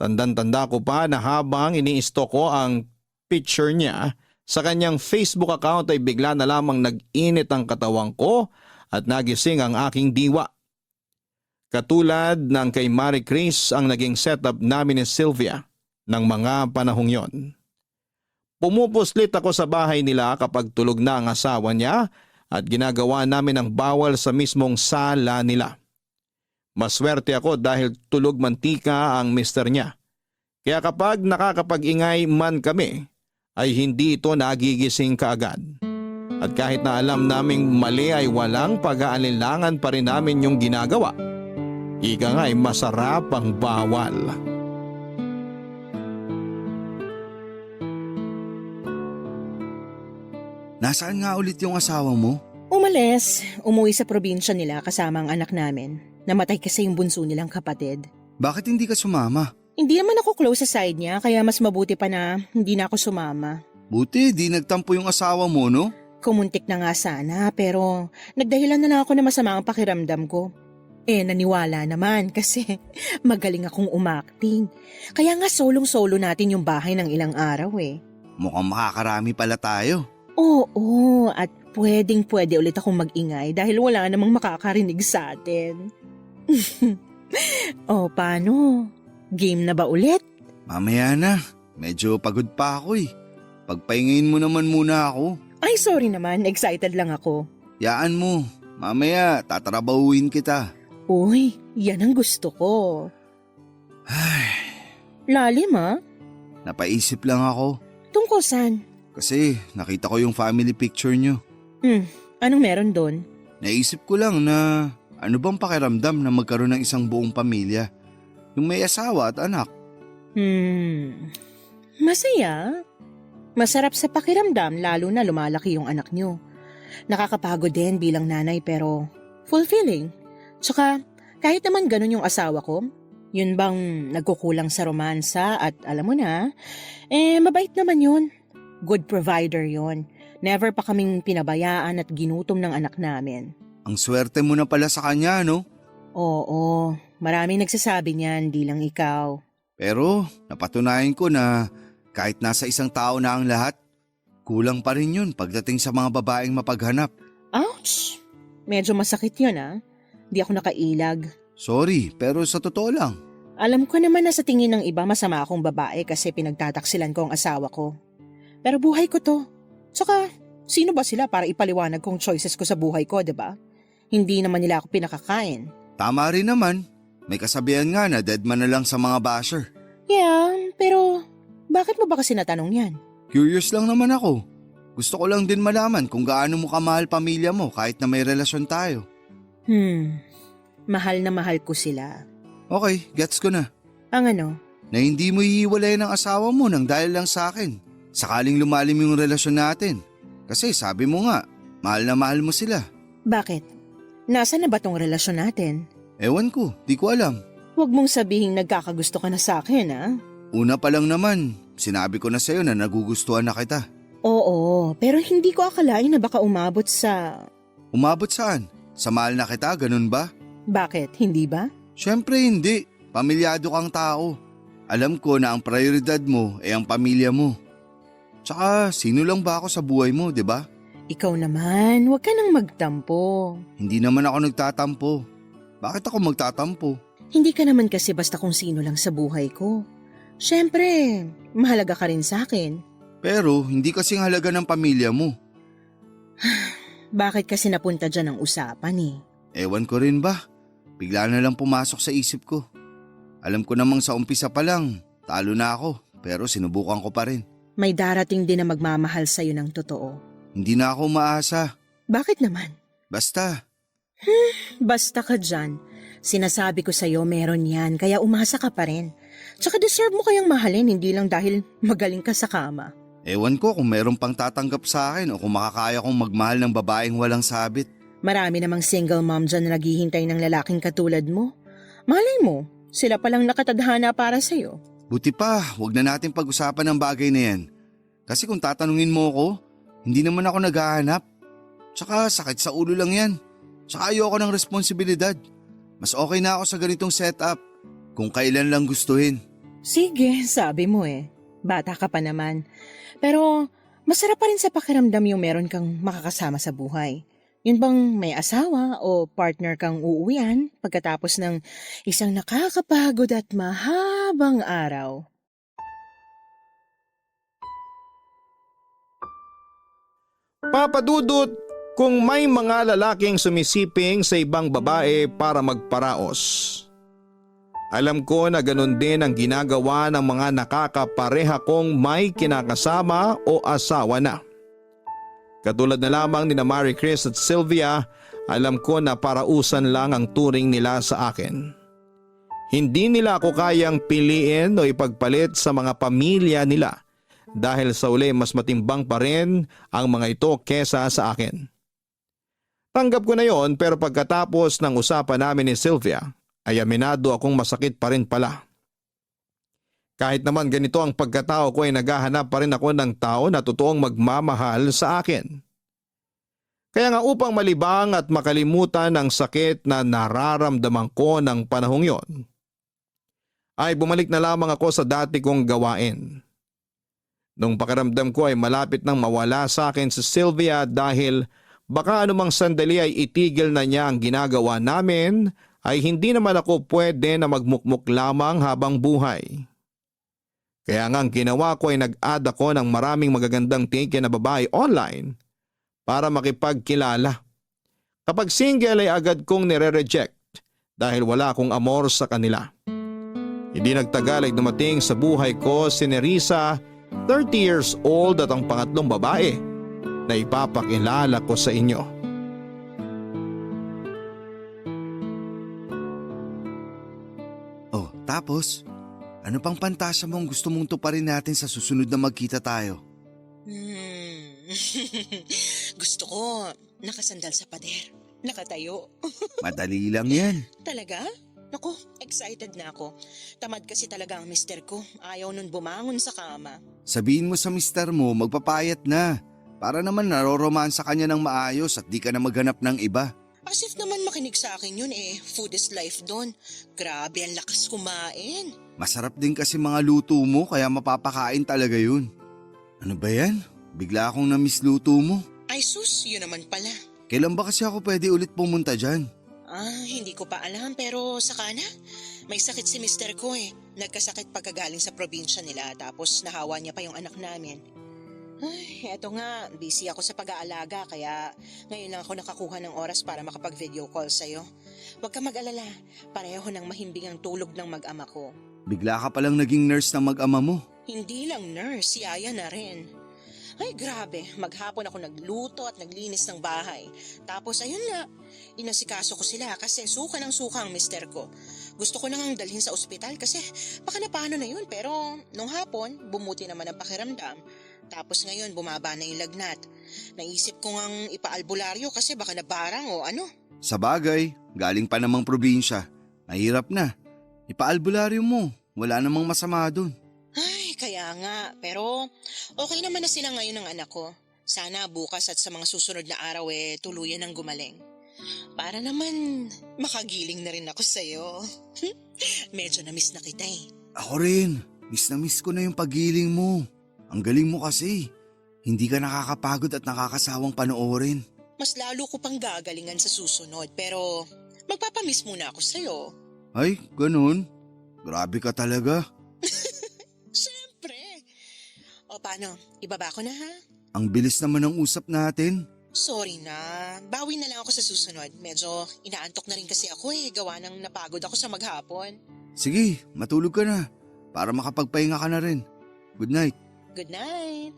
Tandang-tanda ko pa na habang ini-stalk ko ang picture niya sa kanyang Facebook account ay bigla na lamang nag-init ang katawan ko at nagising ang aking diwa. Katulad ng kay Marie Chris ang naging setup namin ni Sylvia ng mga panahong yon. Pumupuslit ako sa bahay nila kapag tulog na ang asawa niya at ginagawa namin ang bawal sa mismong sala nila. Maswerte ako dahil tulog mantika ang mister niya. Kaya kapag nakakapag-ingay man kami ay hindi ito nagigising kaagad. At kahit na alam naming mali ay walang pag-aalinlangan pa rin namin yung ginagawa. Ika nga ay masarap ang bawal. Nasaan nga ulit yung asawa mo? Umalis, umuwi sa probinsya nila kasama ang anak namin. Namatay kasi yung bunso nilang kapatid. Bakit hindi ka sumama? Hindi naman ako close sa side niya kaya mas mabuti pa na hindi na ako sumama. Buti di nagtampo yung asawa mo, no? Kumuntik na nga sana pero nagdahilan na lang ako na masama ang pakiramdam ko. Naniwala naman kasi magaling akong umakting. Kaya nga solong-solo natin yung bahay ng ilang araw eh. Mukhang makakarami pala tayo. Oo, at pwedeng-pwede ulit akong mag-ingay dahil wala namang makakarinig sa atin. O, paano? Game na ba ulit? Mamaya na. Medyo pagod pa ako eh. Pagpahingayin mo naman muna ako. Ay, sorry naman. Excited lang ako. Yaan mo. Mamaya tatrabahuin kita. Uy, yan ang gusto ko. Ay, Lalim ah. napaisip lang ako. Tungkol saan? Kasi nakita ko yung family picture nyo. Anong meron doon? Naisip ko lang na ano bang pakiramdam na magkaroon ng isang buong pamilya. Yung may asawa at anak. Masaya. Masarap sa pakiramdam lalo na lumalaki yung anak nyo. Nakakapagod din bilang nanay pero fulfilling. Tsaka kahit naman ganun yung asawa ko, yun bang nagkukulang sa romansa at alam mo na, mabait naman yun. Good provider yun. Never pa kaming pinabayaan at ginutom ng anak namin. Ang swerte mo na pala sa kanya, no? Oo, maraming nagsasabi niyan, di lang ikaw. Pero napatunayan ko na kahit nasa isang tao na ang lahat, kulang pa rin yun pagdating sa mga babaeng mapaghanap. Ouch! Medyo masakit yun ah. Di ako nakailag. Sorry, pero sa totoo lang. Alam ko naman na sa tingin ng iba masama akong babae kasi pinagtataksilan ko ang asawa ko. Pero buhay ko to. Tsaka, sino ba sila para ipaliwanag kong choices ko sa buhay ko, diba? Hindi naman nila ako pinakakain. Tama rin naman. May kasabihan nga na dead man na lang sa mga basher. Yeah, pero bakit mo ba kasi natanong yan? Curious lang naman ako. Gusto ko lang din malaman kung gaano mo kamahal pamilya mo kahit na may relasyon tayo. Mahal na mahal ko sila. Okay, gets ko na. Ang ano? Na hindi mo hihiwalay ng asawa mo nang dahil lang sa akin. Sakaling lumalim yung relasyon natin. Kasi sabi mo nga, mahal na mahal mo sila. Bakit? Nasaan na ba tong relasyon natin? Ewan ko, di ko alam. Huwag mong sabihing nagkakagusto ka na sa akin, ha? Una pa lang naman, sinabi ko na sa'yo na nagugustuhan na kita. Oo, pero hindi ko akalain na baka umabot sa... Umabot saan? Sa mahal na kita, ganun ba? Bakit? Hindi ba? Siyempre hindi. Pamilyado kang tao. Alam ko na ang prioridad mo ay ang pamilya mo. Tsaka, sino lang ba ako sa buhay mo, di ba? Ikaw naman, huwag ka nang magtampo. Hindi naman ako nagtatampo. Bakit ako magtatampo? Hindi ka naman kasi basta kung sino lang sa buhay ko. Siyempre, mahalaga ka rin sa akin. Pero hindi kasing halaga ng pamilya mo. Bakit kasi napunta dyan ang usapan eh? Ewan ko rin ba? Bigla na lang pumasok sa isip ko. Alam ko namang sa umpisa pa lang, talo na ako, pero sinubukan ko pa rin. May darating din na magmamahal sa'yo ng totoo. Hindi na ako umaasa. Bakit naman? Basta, Basta ka dyan. Sinasabi ko sa'yo meron yan, kaya umasa ka pa rin. Tsaka deserve mo kayang mahalin, hindi lang dahil magaling ka sa kama. Ewan ko kung meron pang tatanggap sa akin o kung makakaya kong magmahal ng babaeng walang sabit. Marami namang single mom dyan na naghihintay ng lalaking katulad mo. Malay mo, sila palang nakatadhana para sa'yo. Buti pa, wag na natin pag-usapan ng bagay na yan. Kasi kung tatanungin mo ako, hindi naman ako naghahanap. Tsaka sakit sa ulo lang yan. Tsaka ayoko ng responsibilidad. Mas okay na ako sa ganitong setup kung kailan lang gustuhin. Sige, sabi mo eh. Bata ka pa naman. Pero masarap pa rin sa pakiramdam yung meron kang makakasama sa buhay. Yun bang may asawa o partner kang uuwian pagkatapos ng isang nakakapagod at mahabang araw? Papadudot, kung may mga lalaking sumisiping sa ibang babae para magparaos. Alam ko na ganun din ang ginagawa ng mga nakakapareha kong may kinakasama o asawa na. Katulad na lamang ni Marie Chris at Sylvia, alam ko na parausan lang ang turing nila sa akin. Hindi nila ako kayang piliin o ipagpalit sa mga pamilya nila dahil sa uli mas matimbang pa rin ang mga ito kesa sa akin. Tanggap ko na yon, pero pagkatapos ng usapan namin ni Sylvia ay aminado akong masakit pa rin pala. Kahit naman ganito ang pagkatao ko ay naghahanap pa rin ako ng tao na totoong magmamahal sa akin. Kaya nga upang malibang at makalimutan ang sakit na nararamdaman ko ng panahong yon, ay bumalik na lamang ako sa dati kong gawain. Nung pakiramdam ko ay malapit nang mawala sa akin si Sylvia dahil baka anumang sandali ay itigil na niya ang ginagawa namin, ay hindi naman ako pwede na magmukmuk lamang habang buhay. Kaya nga ang ginawa ko ay nag-add ako ng maraming magagandang tingin na babae online para makipagkilala. Kapag single ay agad kong nire-reject dahil wala akong amor sa kanila. Hindi nagtagal ay dumating sa buhay ko si Nerissa, 30 years old at ang pangatlong babae na ipapakilala ko sa inyo. Oh, tapos? Ano pang pantasya mong gusto mong tuparin natin sa susunod na magkita tayo? Gusto ko nakasandal sa pader, nakatayo. Madali lang yan. Talaga? Naku, excited na ako. Tamad kasi talaga ang mister ko. Ayaw nun bumangon sa kama. Sabihin mo sa mister mo magpapayat na. Para naman naroroman sa kanya ng maayos at di ka na maghanap ng iba. As if naman makinig sa akin yun eh. Food is life doon. Grabe, ang lakas kumain. Masarap din kasi mga luto mo kaya mapapakain talaga yun. Ano ba yan? Bigla akong na-miss luto mo. Ay sus, yun naman pala. Kailan ba kasi ako pwede ulit pumunta dyan? Hindi ko pa alam pero saka na. May sakit si mister ko eh. Nagkasakit pagkagaling sa probinsya nila tapos nahawa niya pa yung anak namin. Ay, eto nga, busy ako sa pag-aalaga kaya ngayon lang ako nakakuha ng oras para makapag-video call sa'yo. Huwag ka mag-alala, pareho ng mahimbing ang tulog ng mag-ama ko. Bigla ka palang naging nurse ng mag-ama mo. Hindi lang nurse, si Aya na rin. Ay grabe, maghapon ako nagluto at naglinis ng bahay. Tapos ayun nga, inasikaso ko sila kasi suka ng suka ang mister ko. Gusto ko nang dalhin sa ospital kasi baka na paano na yun pero nung hapon bumuti naman ang pakiramdam. Tapos ngayon bumaba na yung lagnat. Naisip ko ngang ipaalbularyo kasi baka nabarang o ano. Sa bagay, galing pa namang probinsya. Mahirap na. Ipaalbularyo mo, wala namang masama dun. Ay, kaya nga. Pero okay naman na sila ngayon ng anak ko. Sana bukas at sa mga susunod na araw tuluyan ng gumaling. Para naman makagiling na rin ako sa'yo. Medyo na-miss na kita eh. Ako rin, miss na miss ko na yung pagiling mo. Ang galing mo kasi. Hindi ka nakakapagod at nakakasawang panoorin. Mas lalo ko pang gagalingan sa susunod pero magpapamiss muna ako sa'yo. Ay, ganun? Grabe ka talaga. Siyempre. O paano, ibaba ko na ha? Ang bilis naman ng usap natin. Sorry na, bawi na lang ako sa susunod. Medyo inaantok na rin kasi ako gawa ng napagod ako sa maghapon. Sige, matulog ka na. Para makapagpahinga ka na rin. Good night. Good night.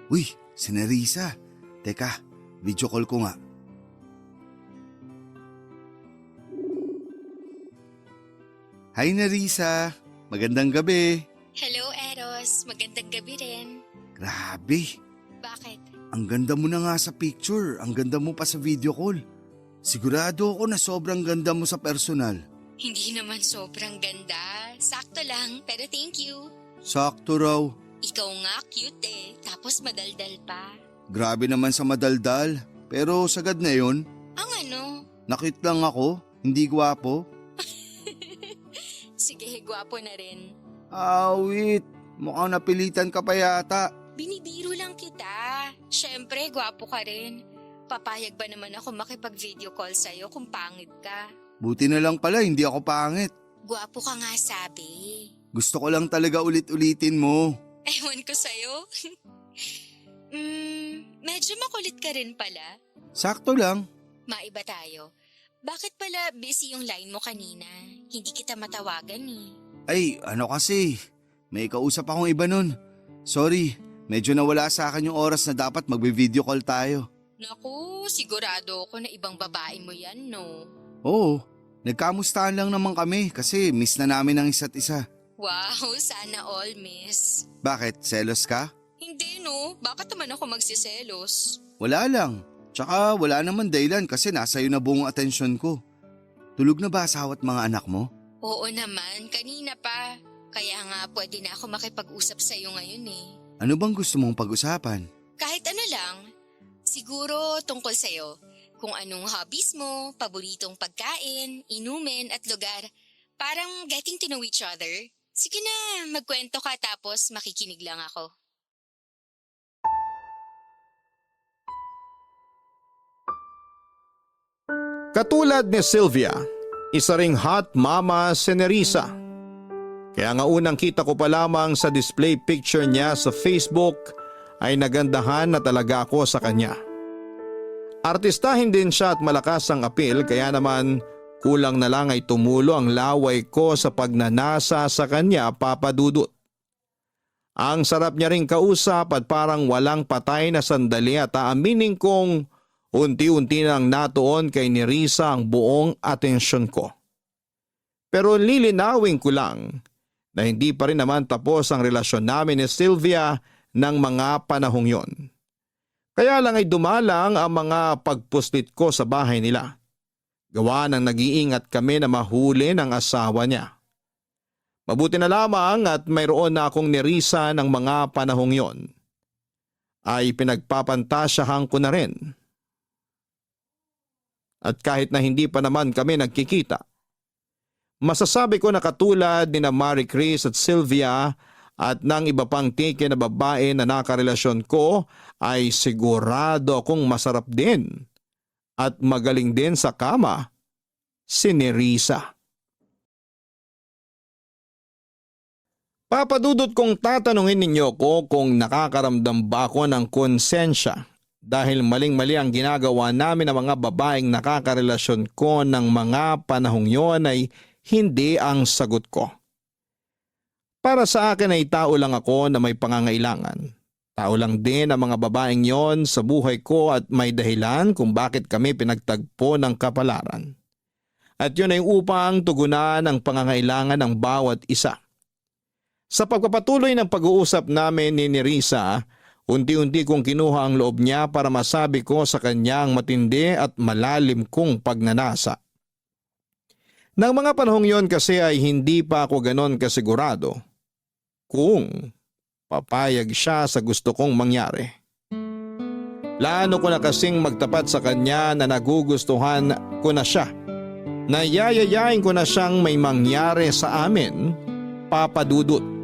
Uy, si Nerissa. Teka, video call ko nga. Hi Nerissa, magandang gabi. Hello, Eros. Magandang gabi rin. Grabe, Bakit? ang ganda mo na nga sa picture, ang ganda mo pa sa video call. Sigurado ako na sobrang ganda mo sa personal. Hindi naman sobrang ganda. Sakto lang, pero thank you. Sakto raw. Ikaw nga cute eh, tapos madaldal pa. Grabe naman sa madaldal. Pero sagad na yun, Ang ano? nakit lang ako, hindi gwapo. Sige, gwapo na rin. Awit, mukhang napilitan ka pa yata. Binibiro lang kita. Siyempre, gwapo ka rin. Papayag ba naman ako makipag-video call sa'yo kung pangit ka? Buti na lang pala, hindi ako pangit. Gwapo ka nga sabi. Gusto ko lang talaga ulit-ulitin mo. Ewan ko sa'yo. Medyo makulit ka rin pala. Sakto lang. Maiba tayo. Bakit pala busy yung line mo kanina? Hindi kita matawagan eh. Ay, ano kasi, may kausap akong iba nun. Sorry, medyo nawala sa akin yung oras na dapat magbe-video call tayo. Naku, sigurado ako na ibang babae mo yan, no? Oo, nagkamustahan lang naman kami kasi miss na namin ang isa't isa. Wow, sana all, miss. Bakit, selos ka? Hindi, no? Bakit naman ako magsiselos? Wala lang. Tsaka wala naman dahilan kasi nasa iyo na buong atensyon ko. Tulog na ba asawa at mga anak mo? Oo naman, kanina pa. Kaya nga pwede na ako makipag-usap sa'yo ngayon eh. Ano bang gusto mong pag-usapan? Kahit ano lang. Siguro tungkol sa'yo. Kung anong hobbies mo, paboritong pagkain, inumin at lugar. Parang getting to know each other. Sige na, magkwento ka tapos makikinig lang ako. Katulad ni Sylvia, isa ring hot mama si Nerissa. Kaya nga unang kita ko pa lamang sa display picture niya sa Facebook ay nagandahan na talaga ako sa kanya. Artistahin din siya at malakas ang apil kaya naman kulang na lang ay tumulo ang laway ko sa pagnanasa sa kanya, Papa Dudut. Ang sarap niya ring kausap at parang walang patay na sandali at aaminin kong unti-unti nang natuon kay Nerissa ang buong atensyon ko. Pero lilinawin ko lang na hindi pa rin naman tapos ang relasyon namin ni Sylvia ng mga panahong yon. Kaya lang ay dumalang ang mga pagpuslit ko sa bahay nila. Gawa ng nag-iingat kami na mahuli ng asawa niya. Mabuti na lamang at mayroon na akong Nerissa ng mga panahong yon. Ay pinagpapantasyahan ko na rin. At kahit na hindi pa naman kami nagkikita, masasabi ko na katulad ni na Marie Chris at Sylvia at ng iba pang tike na babae na nakarelasyon ko ay sigurado akong masarap din at magaling din sa kama si Nerissa. Papadudot kong tatanungin ninyo ko kung nakakaramdam ba ako ng konsensya dahil maling-mali ang ginagawa namin ng mga babaeng nakakarelasyon ko ng mga panahong yon ay hindi ang sagot ko. Para sa akin ay tao lang ako na may pangangailangan. Tao lang din ang mga babaeng yon sa buhay ko at may dahilan kung bakit kami pinagtagpo ng kapalaran. At yun ay upang tugunan ang pangangailangan ng bawat isa. Sa pagpapatuloy ng pag-uusap namin ni Nerissa, unti-unti kong kinuha ang loob niya para masabi ko sa kanya ang matindi at malalim kong pagnanasa. Nang mga panahong yon kasi ay hindi pa ako ganon kasigurado kung papayag siya sa gusto kong mangyari. Plano ko na kasing magtapat sa kanya na nagugustuhan ko na siya. Nayayayain ko na siyang may mangyari sa amin, Papa Dudut.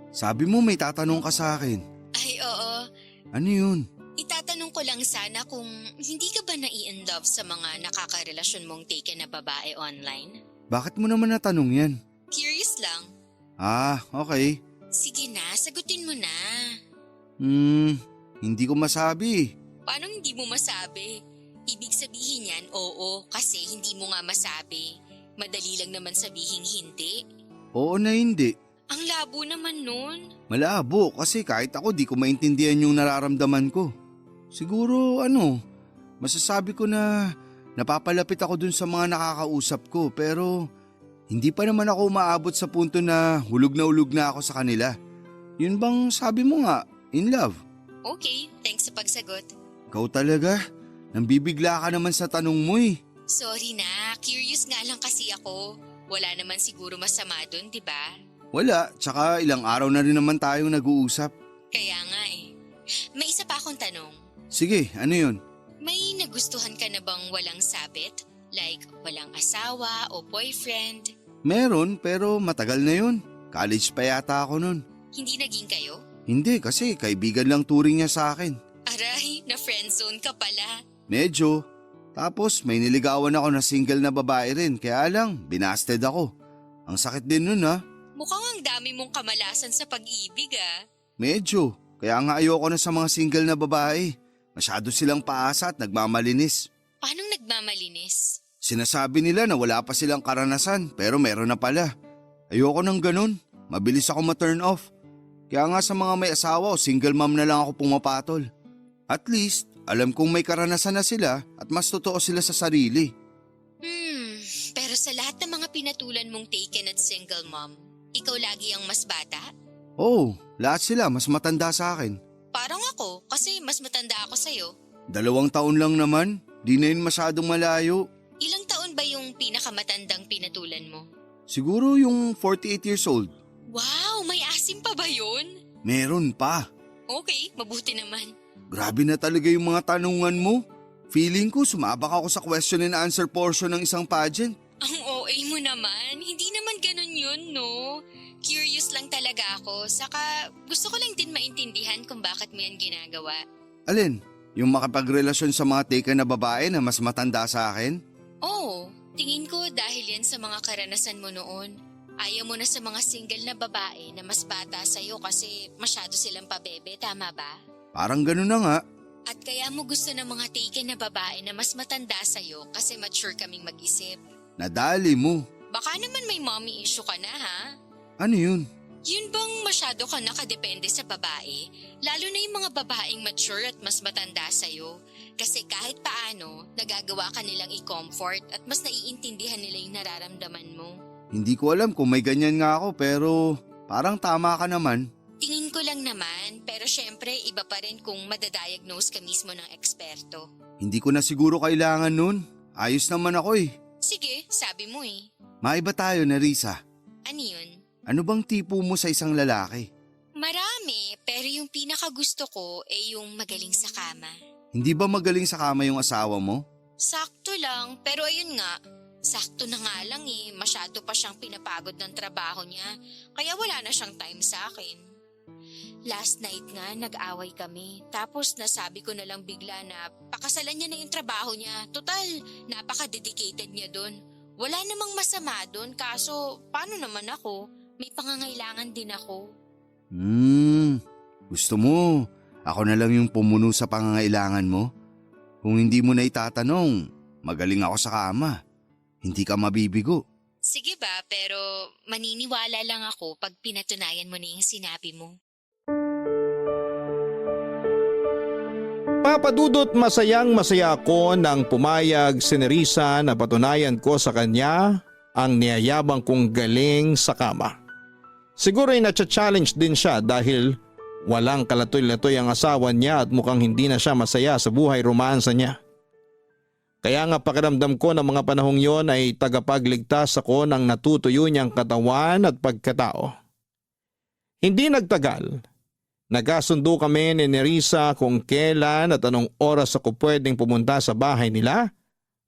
Sabi mo may tatanong ka sa akin. Ay, oo. Ano yun? Itatanong ko lang sana kung hindi ka ba nai-inlove sa mga nakakarelasyon mong taken na babae online? Bakit mo naman natanong yan? Curious lang. Ah, okay. Sige na, sagutin mo na. Hindi ko masabi. Paano hindi mo masabi? Ibig sabihin yan, oo, kasi hindi mo nga masabi. Madali lang naman sabihin hindi. Oo na hindi. Ang labo naman nun. Malabo kasi kahit ako di ko maintindihan yung nararamdaman ko. Siguro masasabi ko na napapalapit ako dun sa mga nakakausap ko pero hindi pa naman ako umaabot sa punto na hulog na ako sa kanila. Yun bang sabi mo nga, in love? Okay, thanks sa pagsagot. Ikaw talaga, nambibigla ka naman sa tanong mo eh. Sorry na, curious nga lang kasi ako. Wala naman siguro masama dun, di ba? Wala, tsaka ilang araw na rin naman tayong nag-uusap. Kaya nga eh. May isa pa akong tanong. Sige, ano yun? May nagustuhan ka na bang walang sabit? Like walang asawa o boyfriend? Meron pero matagal na yun. College pa yata ako nun. Hindi naging kayo? Hindi kasi kaibigan lang turing niya sa akin. Aray, na friendzone ka pala. Medyo. Tapos may niligawan ako na single na babae rin kaya lang binasted ako. Ang sakit din nun ha. Mukhang ang dami mong kamalasan sa pag-ibig ah. Medyo. Kaya nga ayoko na sa mga single na babae. Masyado silang paasa at nagmamalinis. Paano nagmamalinis? Sinasabi nila na wala pa silang karanasan pero meron na pala. Ayoko nang ganun. Mabilis ako ma-turn off. Kaya nga sa mga may asawa o single mom na lang ako pumapatol. At least, alam kong may karanasan na sila at mas totoo sila sa sarili. Pero sa lahat ng mga pinatulan mong taken at single mom, ikaw lagi ang mas bata? Oo, lahat sila mas matanda sa akin. Parang ako, kasi mas matanda ako sa'yo. 2 taon lang naman, di na yun masyadong malayo. Ilang taon ba yung pinakamatandang pinatulan mo? Siguro yung 48 years old. Wow, may asim pa ba yun? Meron pa. Okay, mabuti naman. Grabe na talaga yung mga tanungan mo. Feeling ko sumabak ako sa question and answer portion ng isang pageant. Ang OA mo naman, hindi naman ganun yun, no? Curious lang talaga ako, saka gusto ko lang din maintindihan kung bakit mo yan ginagawa. Alin? Yung makapagrelasyon sa mga taken na babae na mas matanda sa akin? Oo, tingin ko dahil yan sa mga karanasan mo noon. Ayaw mo na sa mga single na babae na mas bata sa'yo kasi masyado silang pabebe, tama ba? Parang ganun na nga. At kaya mo gusto ng mga taken na babae na mas matanda sa'yo kasi mature kaming mag-isip. Nadali mo. Baka naman may mommy issue ka na ha? Ano yun? Yun bang masyado ka nakadepende sa babae? Lalo na yung mga babaeng mature at mas matanda sa'yo. Kasi kahit paano, nagagawa ka nilang i-comfort at mas naiintindihan nila yung nararamdaman mo. Hindi ko alam kung may ganyan nga ako pero parang tama ka naman. Tingin ko lang naman, pero syempre iba pa rin kung madadiagnose ka mismo ng eksperto. Hindi ko na siguro kailangan nun. Ayos naman ako eh. Sige, sabi mo eh. Maiba tayo na Risa. Ano yun? Ano bang tipo mo sa isang lalaki? Marami, pero yung pinakagusto ko ay yung magaling sa kama. Hindi ba magaling sa kama yung asawa mo? Sakto lang, pero ayun nga, sakto na nga lang eh, masyado pa siyang pinapagod ng trabaho niya, kaya wala na siyang time sa akin. Last night nga, nag-away kami, tapos nasabi ko na lang bigla na pakasalan niya na yung trabaho niya, total, napaka-dedicated niya dun. Wala namang masama dun, kaso paano naman ako? May pangangailangan din ako. Gusto mo, ako na lang yung pumuno sa pangangailangan mo? Kung hindi mo na itatanong, magaling ako sa kama. Hindi ka mabibigo. Sige ba, pero maniniwala lang ako pag pinatunayan mo na yung sinabi mo. Papadudot masayang masaya ako nang pumayag si Nerissa na patunayan ko sa kanya ang niyayabang kong galing sa kama. Siguro ay natcha-challenge din siya dahil walang kalatoy-latoy ang asawa niya at mukhang hindi na siya masaya sa buhay romansa niya. Kaya nga pakiramdam ko ng mga panahong yon ay tagapagligtas ako ng natutuyo niyang katawan at pagkatao. Hindi nagtagal. Nagkasundo kami ni Nerissa kung kailan at anong oras ako pwedeng pumunta sa bahay nila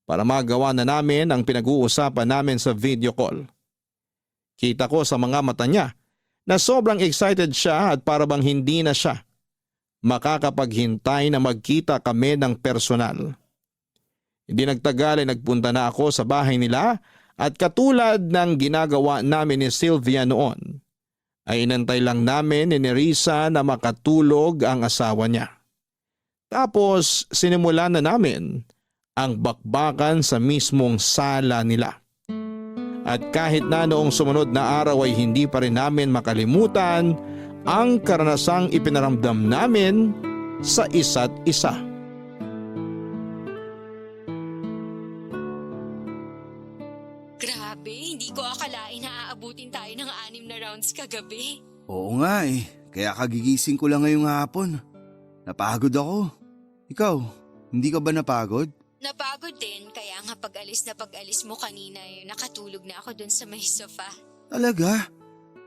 para magawa na namin ang pinag-uusapan namin sa video call. Kita ko sa mga mata niya na sobrang excited siya at para bang hindi na siya makakapaghintay na magkita kami ng personal. Hindi nagtagal ay nagpunta na ako sa bahay nila at katulad ng ginagawa namin ni Sylvia noon, ay inantay lang namin ni Nerissa na makatulog ang asawa niya. Tapos sinimulan na namin ang bakbakan sa mismong sala nila. At kahit na noong sumunod na araw ay hindi pa rin namin makalimutan ang karanasang ipinaramdam namin sa isa't isa. Grabe, hindi ko akalain na aabutin tayo ng 6 na rounds kagabi. Oo nga eh, kaya kagigising ko lang ngayong hapon. Napagod ako. Ikaw, hindi ka ba napagod? Napagod din, kaya nga pag-alis mo kanina nakatulog na ako dun sa may sofa. Talaga?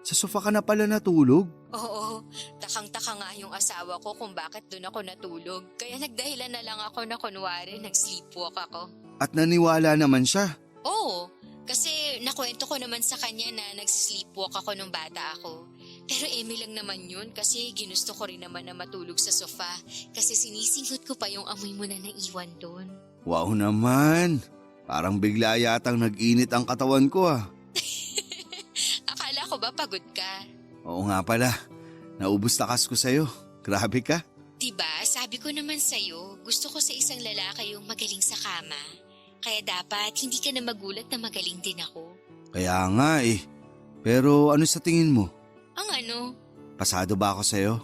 Sa sofa ka na pala natulog? Oo, takang-taka nga yung asawa ko kung bakit dun ako natulog. Kaya nagdahilan na lang ako na kunwari nag-sleepwalk ako. At naniwala naman siya. Oo, kasi nakwento ko naman sa kanya na nagsisleepwalk ako nung bata ako. Pero eme lang naman yun kasi ginusto ko rin naman na matulog sa sofa kasi sinisinghot ko pa yung amoy mo na naiwan doon. Wow naman. Parang bigla yatang nag-init ang katawan ko ah. Akala ko ba pagod ka? Oo nga pala. Naubos takas ko sa'yo. Grabe ka. Diba, sabi ko naman sa'yo, gusto ko sa isang lalaki yung magaling sa kama. Kaya dapat hindi ka na magulat na magaling din ako. Kaya nga eh. Pero ano sa tingin mo? Ang ano? Pasado ba ako sa'yo?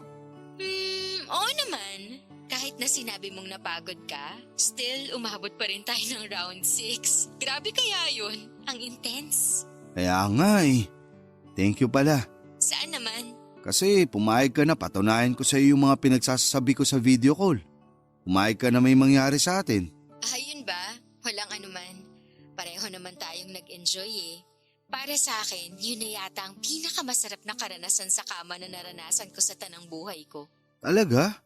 Oo naman. Kahit na sinabi mong napagod ka, still umabot pa rin tayo ng round 6. Grabe kaya yun? Ang intense. Kaya nga eh. Thank you pala. Saan naman? Kasi pumayag ka na patunayan ko sa iyo yung mga pinagsasabi ko sa video call. Pumayag ka na may mangyari sa atin. Ayun ba? Walang anuman. Pareho naman tayong nag-enjoy eh. Para sa akin, yun na yata ang pinakamasarap na karanasan sa kama na naranasan ko sa tanang buhay ko. Talaga?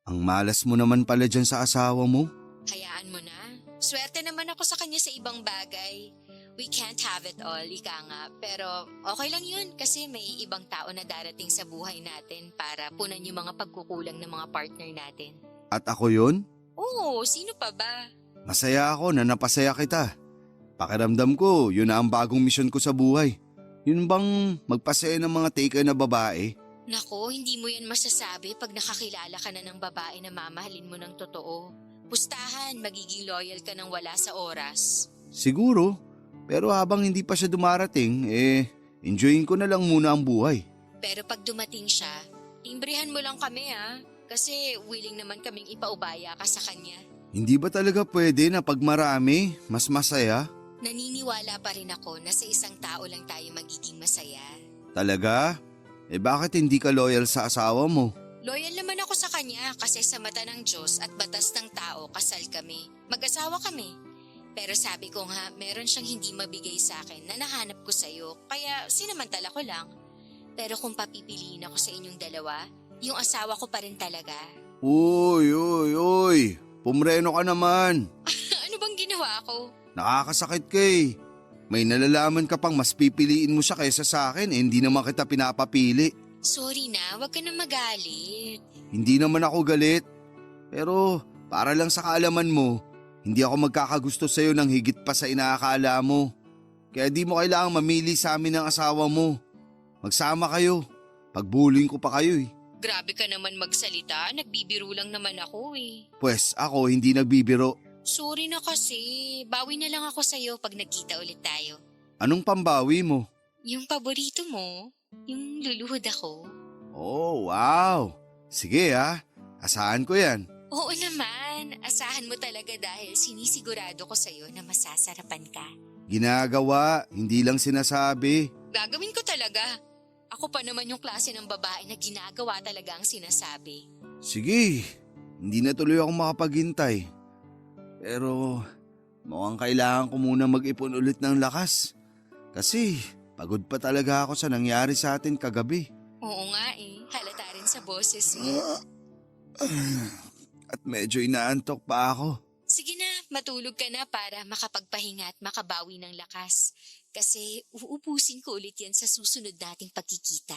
Ang malas mo naman pala dyan sa asawa mo. Hayaan mo na. Swerte naman ako sa kanya sa ibang bagay. We can't have it all, ika nga. Pero okay lang yun kasi may ibang tao na darating sa buhay natin para punan yung mga pagkukulang ng mga partner natin. At ako yun? Oo, sino pa ba? Masaya ako na napasaya kita. Pakiramdam ko, yun na ang bagong misyon ko sa buhay. Yun bang magpasaya ng mga taken na babae? Nako, hindi mo yan masasabi pag nakakilala ka na ng babae na mamahalin mo ng totoo. Pustahan, magiging loyal ka ng wala sa oras. Siguro, pero habang hindi pa siya dumarating, enjoyin ko na lang muna ang buhay. Pero pag dumating siya, timbrihan mo lang kami kasi willing naman kaming ipaubaya ka sa kanya. Hindi ba talaga pwede na pag marami, mas masaya? Naniniwala pa rin ako na sa isang tao lang tayo magiging masaya. Talaga? Bakit hindi ka loyal sa asawa mo? Loyal naman ako sa kanya kasi sa mata ng Diyos at batas ng tao kasal kami. Mag-asawa kami. Pero sabi ko nga, meron siyang hindi mabigay sa akin na nahanap ko sa'yo kaya sinamantala ko lang. Pero kung papipiliin ako sa inyong dalawa, yung asawa ko pa rin talaga. Uy! Pumreno ka naman. Ano bang ginawa ko? Nakakasakit ka eh. May nalalaman ka pang mas pipiliin mo siya kaysa sa akin hindi naman kita pinapapili. Sorry na, wag ka na magalit. Hindi naman ako galit. Pero para lang sa kaalaman mo, hindi ako magkakagusto sa'yo ng higit pa sa inaakala mo. Kaya di mo kailangang mamili sa amin ng asawa mo. Magsama kayo. Pagbuling ko pa kayo eh. Grabe ka naman magsalita, nagbibiro lang naman ako eh. Pwes ako hindi nagbibiro. Sorry na kasi, bawi na lang ako sa'yo pag nagkita ulit tayo. Anong pambawi mo? Yung paborito mo, yung luluhod ako. Oh, wow. Sige asahan ko yan. Oo naman, asahan mo talaga dahil sinisigurado ko sa'yo na masasarapan ka. Ginagawa, hindi lang sinasabi. Gagawin ko talaga. Ako pa naman yung klase ng babae na ginagawa talaga ang sinasabi. Sige, hindi na tuloy ako makapaghintay. Pero mukhang kailangan ko muna mag-ipon ulit ng lakas. Kasi pagod pa talaga ako sa nangyari sa atin kagabi. Oo nga halata rin sa boses mo. At medyo inaantok pa ako. Sige na, matulog ka na para makapagpahinga at makabawi ng lakas. Kasi uubusin ko ulit yan sa susunod nating pagkikita.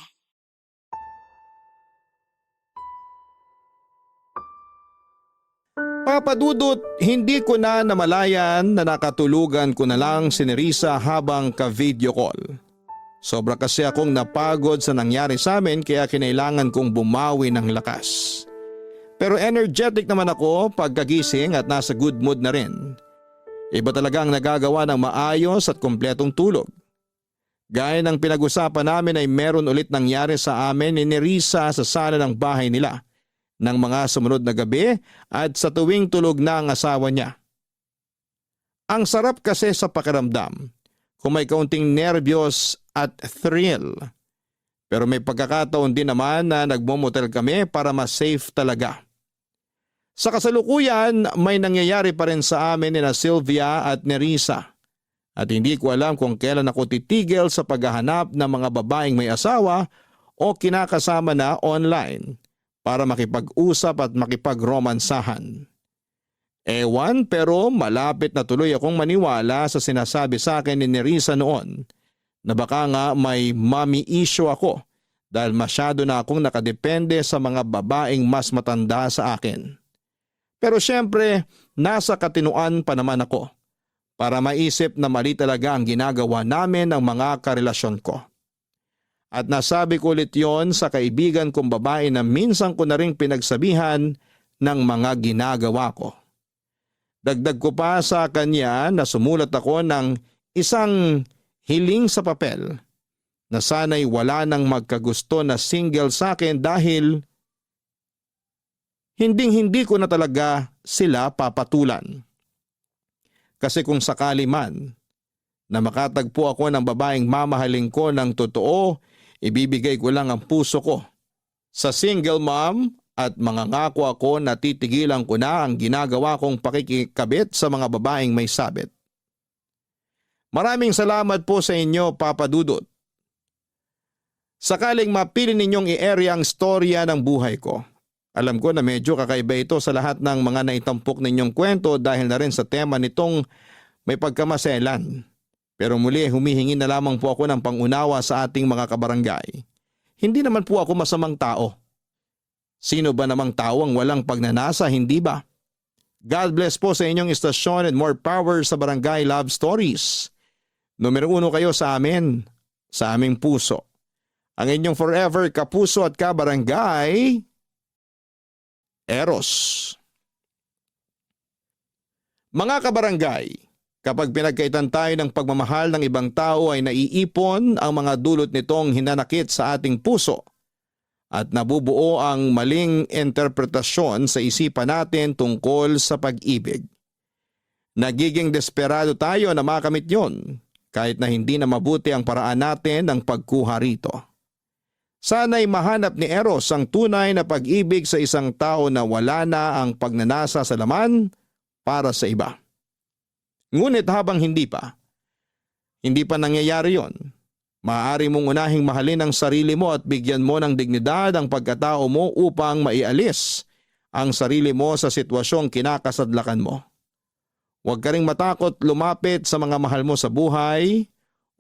Papadudot, hindi ko na namalayan na nakatulugan ko na lang si Nerissa habang ka-video call. Sobra kasi akong napagod sa nangyari sa amin kaya kinailangan kong bumawi ng lakas. Pero energetic naman ako pagkagising at nasa good mood na rin. Iba talaga ang nagagawa ng maayos at kumpletong tulog. Gaya ng pinag-usapan namin ay meron ulit nangyari sa amin ni Nerissa sa sala ng bahay nila ng mga sumunod na gabi at sa tuwing tulog na ang asawa niya. Ang sarap kasi sa pakiramdam kung may kaunting nervyos at thrill. Pero may pagkakataon din naman na nagmomotel kami para mas safe talaga. Sa kasalukuyan, may nangyayari pa rin sa amin ni na Sylvia at Nerissa. At hindi ko alam kung kailan ako titigil sa paghahanap ng mga babaeng may asawa o kinakasama na online para makipag-usap at makipag-romansahan. Ewan, pero malapit na tuloy akong maniwala sa sinasabi sa akin ni Nerissa noon na baka nga may mommy issue ako dahil masyado na akong nakadepende sa mga babaeng mas matanda sa akin. Pero syempre, nasa katinuan pa naman ako para maisip na mali talaga ang ginagawa namin ng mga karelasyon ko. At nasabi ko ulit yon sa kaibigan kong babae na minsan ko na ring pinagsabihan ng mga ginagawa ko. Dagdag ko pa sa kanya na sumulat ako ng isang hiling sa papel na sana'y wala nang magkagusto na single sa akin dahil hinding-hindi ko na talaga sila papatulan. Kasi kung sakali man na makatagpo ako ng babaeng mamahalin ko ng totoo, ibibigay ko lang ang puso ko sa single mom at mangangako ako na titigilan ko na ang ginagawa kong pakikikabit sa mga babaeng may sabit. Maraming salamat po sa inyo, Papa Dudut. Sakaling mapili ninyong i-area ang storya ng buhay ko. Alam ko na medyo kakaiba ito sa lahat ng mga naitampok ninyong kwento dahil na rin sa tema nitong may pagkamaselan. Pero muli humihingi na lamang po ako ng pangunawa sa ating mga kabarangay. Hindi naman po ako masamang tao. Sino ba namang tao ang walang pagnanasa, hindi ba? God bless po sa inyong istasyon and more power sa Barangay Love Stories. Numero 1 kayo sa amin, sa aming puso. Ang inyong forever kapuso at kabarangay, Eros. Mga kabarangay, kapag pinagkaitan tayo ng pagmamahal ng ibang tao ay naiipon ang mga dulot nitong hinanakit sa ating puso at nabubuo ang maling interpretasyon sa isipan natin tungkol sa pag-ibig. Nagiging desperado tayo na makamit yon kahit na hindi na mabuti ang paraan natin ng pagkuha rito. Sana'y mahanap ni Eros ang tunay na pag-ibig sa isang tao na wala na ang pagnanasa sa laman para sa iba. Ngunit habang hindi pa nangyayari yon, maaari mong unahing mahalin ang sarili mo at bigyan mo ng dignidad ang pagkatao mo upang maialis ang sarili mo sa sitwasyong kinakasadlakan mo. Huwag ka ring matakot lumapit sa mga mahal mo sa buhay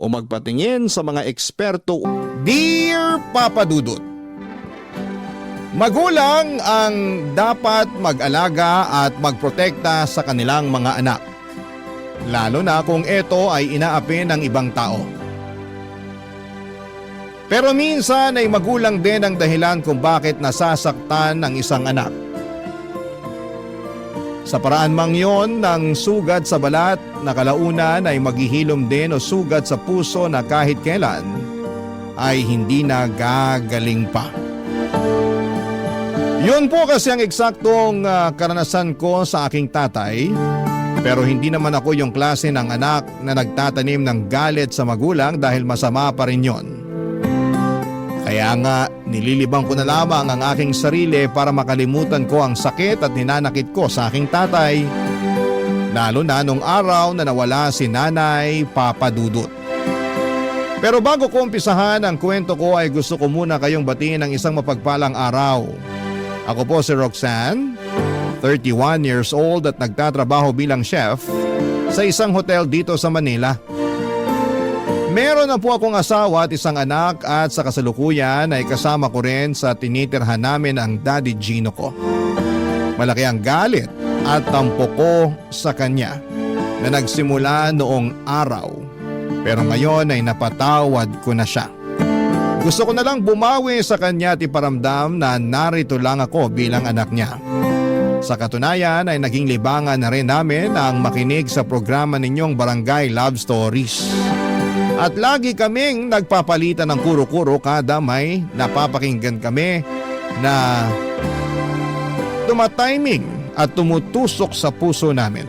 o magpatingin sa mga eksperto. Dear Papa Dudut, magulang ang dapat mag-alaga at magprotekta sa kanilang mga anak, lalo na kung ito ay inaapi ng ibang tao. Pero minsan ay magulang din ang dahilan kung bakit nasasaktan ang isang anak. Sa paraan mang yon ng sugat sa balat na kalaunan ay maghihilom din o sugat sa puso na kahit kailan ay hindi na gagaling pa. Yun po kasi ang eksaktong karanasan ko sa aking tatay, pero hindi naman ako yung klase ng anak na nagtatanim ng galit sa magulang dahil masama pa rin yon. Kaya nga nililibang ko na lamang ang aking sarili para makalimutan ko ang sakit at ninanakit ko sa aking tatay, lalo na nung araw na nawala si Nanay Papa Dudut. Pero bago ko umpisahan ang kwento ko ay gusto ko muna kayong batiin ng isang mapagpalang araw. Ako po si Roxanne, 31 years old at nagtatrabaho bilang chef sa isang hotel dito sa Manila. Meron na po akong asawa at isang anak at sa kasalukuyan ay kasama ko rin sa tinitirhan namin ang Daddy Gino ko. Malaki ang galit at tampo ko sa kanya na nagsimula noong araw, pero ngayon ay napatawad ko na siya. Gusto ko na lang bumawi sa kanya at iparamdam na narito lang ako bilang anak niya. Sa katunayan ay naging libangan na rin namin ang makinig sa programa ninyong Barangay Love Stories. At lagi kaming nagpapalitan ng kuro-kuro kada may napapakinggan kami na tumatiming at tumutusok sa puso namin.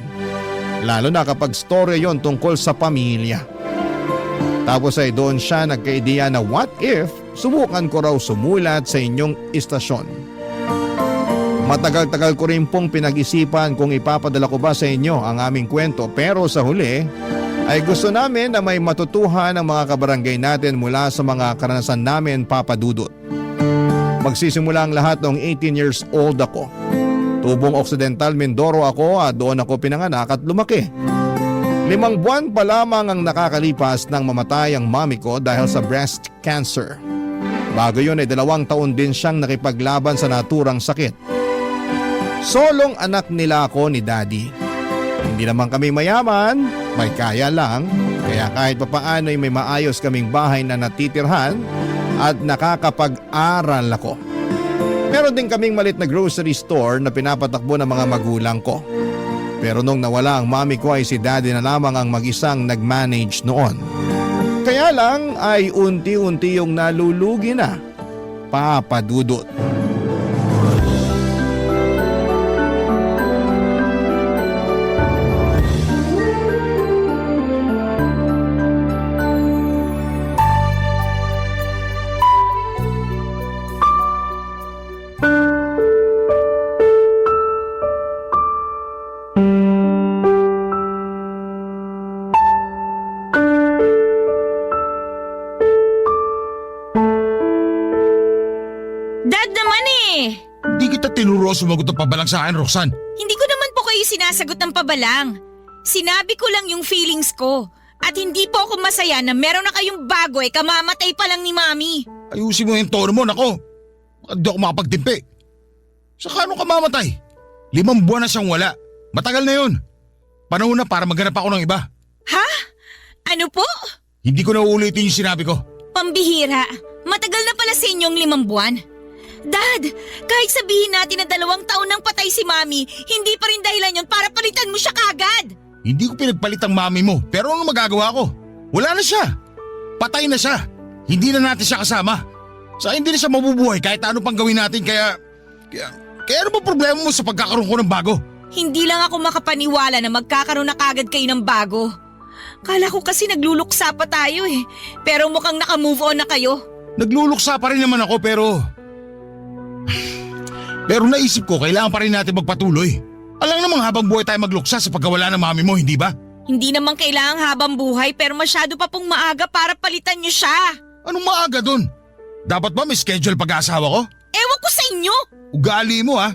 Lalo na kapag story yon tungkol sa pamilya. Tapos ay doon siya nagka-ideya na what if subukan ko raw sumulat sa inyong istasyon. Matagal-tagal ko rin pong pinag-isipan kung ipapadala ko ba sa inyo ang aming kwento, pero sa huli ay gusto namin na may matutuhan ang mga kabarangay natin mula sa mga karanasan namin, Papa Dudut. Magsisimula ang lahat noong 18 years old ako. Tubong Occidental Mindoro ako at doon ako pinanganak at lumaki. 5 buwan pa lamang ang nakakalipas nang mamatay ang mami ko dahil sa breast cancer. Bago yun ay 2 taon din siyang nakipaglaban sa naturang sakit. Solong anak nila ako ni Daddy. Hindi naman kami mayaman, may kaya lang, kaya kahit papaano ay may maayos kaming bahay na natitirhan at nakakapag-aral ako. Meron din kaming malit na grocery store na pinapatakbo ng mga magulang ko. Pero nung nawala ang mami ko ay si Daddy na lamang ang mag-isang nag-manage noon. Kaya lang ay unti-unti yung nalulugi na, Papa Dudut. Dad naman eh! Hindi kita tinuro sumagot ng pabalang sa akin, Roxanne. Hindi ko naman po kayo sinasagot ng pabalang. Sinabi ko lang yung feelings ko. At hindi po ako masaya na meron na kayong bago kamamatay pa lang ni Mami. Ayusin mo yung tono mo, nako. Hindi ako makapagtimpi. Saka ano ka mamatay? 5 buwan na siyang wala. Matagal na yun. Panahon na para maghanap ako ng iba. Ha? Ano po? Hindi ko na uulitin yung sinabi ko. Pambihira. Matagal na pala sa inyong 5 buwan. Dad, kahit sabihin natin na 2 taon nang patay si Mami, hindi pa rin dahilan yun para palitan mo siya kagad. Hindi ko pinagpalit ang mami mo, pero ano magagawa ko? Wala na siya. Patay na siya. Hindi na natin siya kasama. Saka hindi na siya mabubuhay kahit ano pang gawin natin, kaya ano ba problema mo sa pagkakaroon ko ng bago? Hindi lang ako makapaniwala na magkakaroon na kagad kayo ng bago. Kala ko kasi nagluluksa pa tayo eh, pero mukhang naka-move on na kayo. Nagluluksa pa rin naman ako pero naisip ko kailangan pa rin natin magpatuloy. Alam namang habang buhay tayo magluksa sa pagkawala ng mami mo, hindi ba? Hindi naman kailangang habang buhay pero masyado pa pong maaga para palitan niyo siya. Anong maaga dun? Dapat ba may schedule pag-aasawa ko? Ewan ko sa inyo. Ugali mo ha.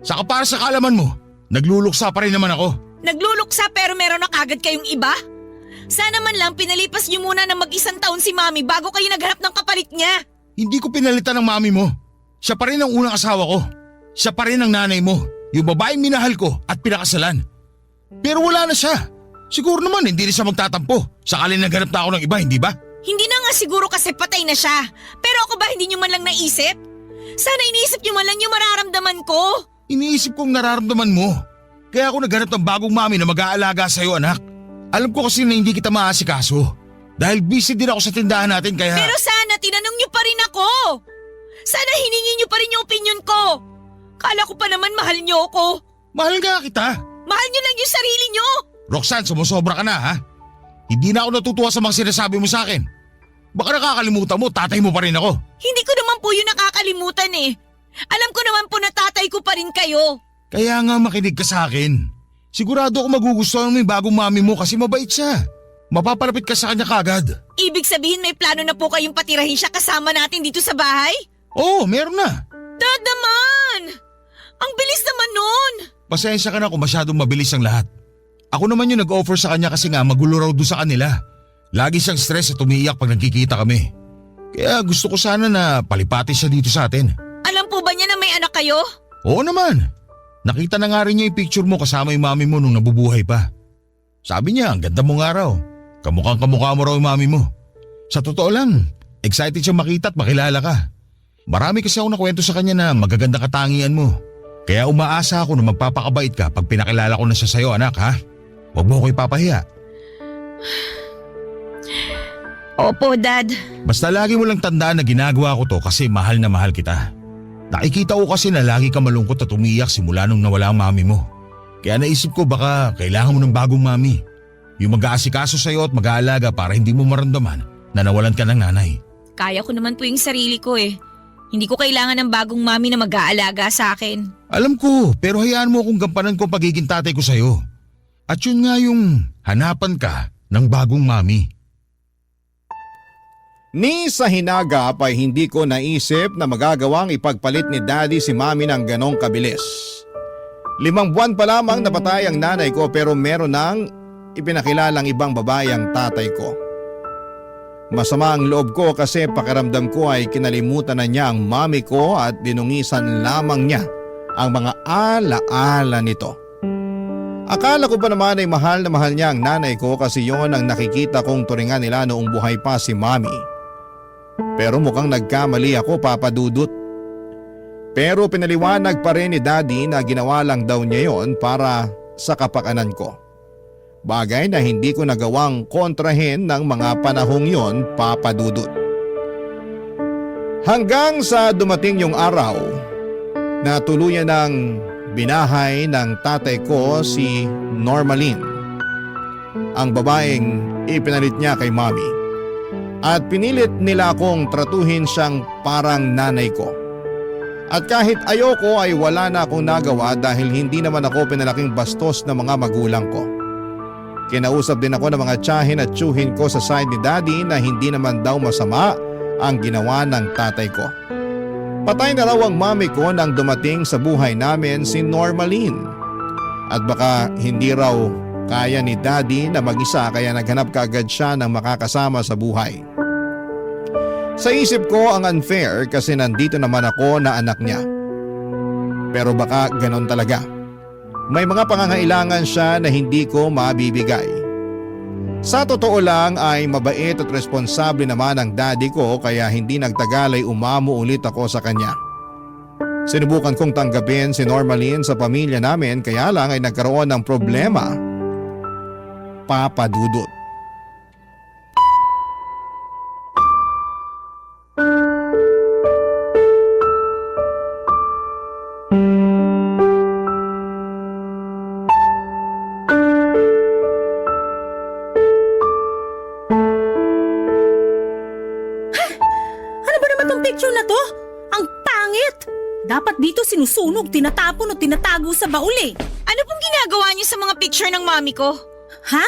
Saka para sa kaalaman mo, nagluluksa pa rin naman ako. Nagluluksa pero meron na kagad kayong iba? Sana man lang pinalipas niyo muna ng mag-1 taon si Mami bago kayo naghanap ng kapalit niya. Hindi ko pinalitan ng mami mo. Siya pa rin ang unang asawa ko. Siya pa rin ang nanay mo. Yung babaeng minahal ko at pinakasalan. Pero wala na siya. Siguro naman hindi rin siya magtatampo. Sakali naghanap na ako ng iba, hindi ba? Hindi na nga siguro kasi patay na siya. Pero ako ba hindi niyo man lang naisip? Sana iniisip niyo man lang yung mararamdaman ko. Iniisip kong nararamdaman mo. Kaya ako naghanap ng bagong mami na mag-aalaga sa'yo, anak. Alam ko kasi na hindi kita maasikaso. Dahil busy din ako sa tindahan natin kaya… Pero sana tinanong niyo pa rin ako. Sana hiningi niyo pa rin yung opinion ko. Kala ko pa naman mahal niyo ako. Mahal nga kita. Mahal niyo lang yung sarili niyo. Roxanne, sumusobra ka na ha? Hindi na ako natutuwa sa mga sinasabi mo sa akin. Baka nakakalimutan mo, tatay mo pa rin ako. Hindi ko naman po yun nakakalimutan eh. Alam ko naman po na tatay ko pa rin kayo. Kaya nga makinig ka sa akin. Sigurado ako magugustuhan mo yung bagong mami mo kasi mabait siya. Mapapalapit ka sa kanya kagad. Ibig sabihin may plano na po kayong patirahin siya kasama natin dito sa bahay? Oo, meron na. Dad naman! Ang bilis naman nun! Pasensya ka na kung masyadong mabilis ang lahat. Ako naman yung nag-offer sa kanya kasi nga magulo raw doon sa kanila. Lagi siyang stress at umiiyak pag nagkikita kami. Kaya gusto ko sana na palipati siya dito sa atin. Alam po ba niya na may anak kayo? Oo naman. Nakita na nga rin niya yung picture mo kasama yung mami mo nung nabubuhay pa. Sabi niya, ang ganda mo nga raw. Kamukhang kamukha mo raw yung mami mo. Sa totoo lang, excited siya makita at makilala ka. Marami kasi ako nakwento sa kanya na magaganda katangian mo. Kaya umaasa ako na magpapakabait ka pag pinakilala ko na siya sa'yo, anak, ha? Huwag mo ko ipapahiya. Opo, Dad. Basta lagi mo lang tandaan na ginagawa ko to kasi mahal na mahal kita. Nakikita ko kasi na lagi ka malungkot at umiyak simula nung nawala ang mami mo. Kaya naisip ko baka kailangan mo ng bagong mami. Yung mag-aasikaso sa'yo at mag-aalaga para hindi mo maramdaman na nawalan ka ng nanay. Kaya ko naman po yung sarili ko eh. Hindi ko kailangan ng bagong mami na mag-aalaga sa akin. Alam ko, pero hayaan mo akong gampanan ko ang pagiging tatay ko sa'yo. At yun nga yung hanapan ka ng bagong mami. Ni sa hinagap ay hindi ko naisip na magagawang ipagpalit ni Daddy si Mami ng ganong kabilis. 5 buwan pa lamang napatay ang nanay ko pero meron nang ipinakilalang ibang babae ang tatay ko. Masama ang loob ko kasi pakiramdam ko ay kinalimutan na niya ang mami ko at dinungisan lamang niya ang mga ala-ala nito. Akala ko pa naman ay mahal na mahal niya ang nanay ko kasi yon ang nakikita kong turingan nila noong buhay pa si mami. Pero mukhang nagkamali ako, Papa Dudut. Pero pinaliwanag pa rin ni Daddy na ginawa lang daw niya yon para sa kapakanan ko. Bagay na hindi ko nagawang kontrahin ng mga panahong yon, Papa Dudut. Hanggang sa dumating yung araw na tuluyan ng binahay ng tatay ko si Normaline, ang babaeng ipinalit niya kay Mami. At pinilit nila akong tratuhin siyang parang nanay ko. At kahit ayoko ay wala na akong nagawa dahil hindi naman ako pinalaking bastos ng mga magulang ko. Kinausap din ako ng mga tiyahin at tiyuhin ko sa side ni Daddy na hindi naman daw masama ang ginawa ng tatay ko. Patay na raw ang mami ko nang dumating sa buhay namin si Normaline. At baka hindi raw kaya ni Daddy na mag-isa kaya naghanap kaagad siya ng makakasama sa buhay. Sa isip ko ang unfair kasi nandito naman ako na anak niya. Pero baka ganon talaga. May mga pangangailangan siya na hindi ko mabibigay. Sa totoo lang ay mabait at responsable naman ang daddy ko kaya hindi nagtagal ay umamo ulit ako sa kanya. Sinubukan kong tanggapin si Normaline sa pamilya namin kaya lang ay nagkaroon ng problema, Papa Dudut. Picture na to? Ang pangit! Dapat dito sinusunog, tinatapon o tinatago sa baul eh. Ano pong ginagawa niyo sa mga picture ng mami ko? Ha?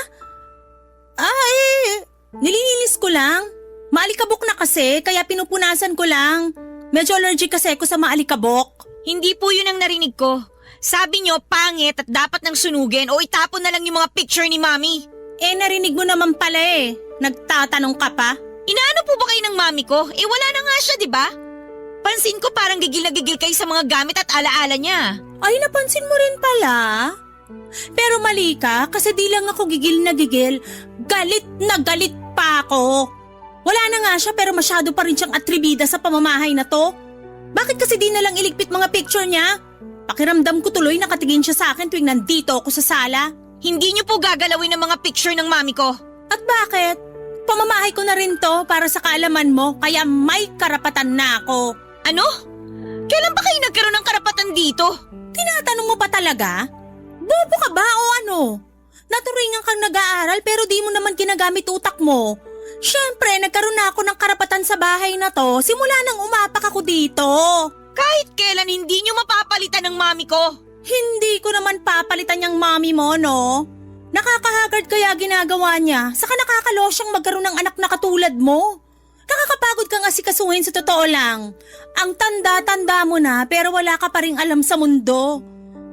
Nililinis ko lang. Maalikabok na kasi, kaya pinupunasan ko lang. Medyo allergic kasi ako sa maalikabok. Hindi po yun ang narinig ko. Sabi niyo pangit at dapat nang sunugin o itapon na lang yung mga picture ni mami. Narinig mo naman pala eh. Nagtatanong ka pa? Inaano po ba kayo ng mami ko? Wala na nga siya, di ba? Pansin ko parang gigil na gigil kayo sa mga gamit at alaala niya. Ay, napansin mo rin pala. Pero mali ka kasi di lang ako gigil na gigil. Galit na galit pa ako. Wala na nga siya pero masyado pa rin siyang atribida sa pamamahay na to. Bakit kasi di na lang iligpit mga picture niya? Pakiramdam ko tuloy nakatingin siya sa akin tuwing nandito ako sa sala. Hindi niyo po gagalawin ang mga picture ng mami ko. At bakit? Pamamahay ko na rin to para sa kaalaman mo kaya may karapatan na ako. Ano? Kailan pa kayo nagkaroon ng karapatan dito? Tinatanong mo pa talaga? Bobo ka ba o ano? Naturingan kang nag-aaral pero di mo naman ginagamit utak mo. Siyempre, nagkaroon na ako ng karapatan sa bahay na to simula nang umapak ako dito. Kahit kailan hindi niyo mapapalitan ng mami ko. Hindi ko naman papalitan yung mami mo, no? Nakakahagard kaya ginagawa niya, saka nakakalo siyang magkaroon ng anak na katulad mo. Nakakapagod ka nga sikasuhin sa totoo lang. Ang tanda-tanda mo na pero wala ka pa ring alam sa mundo.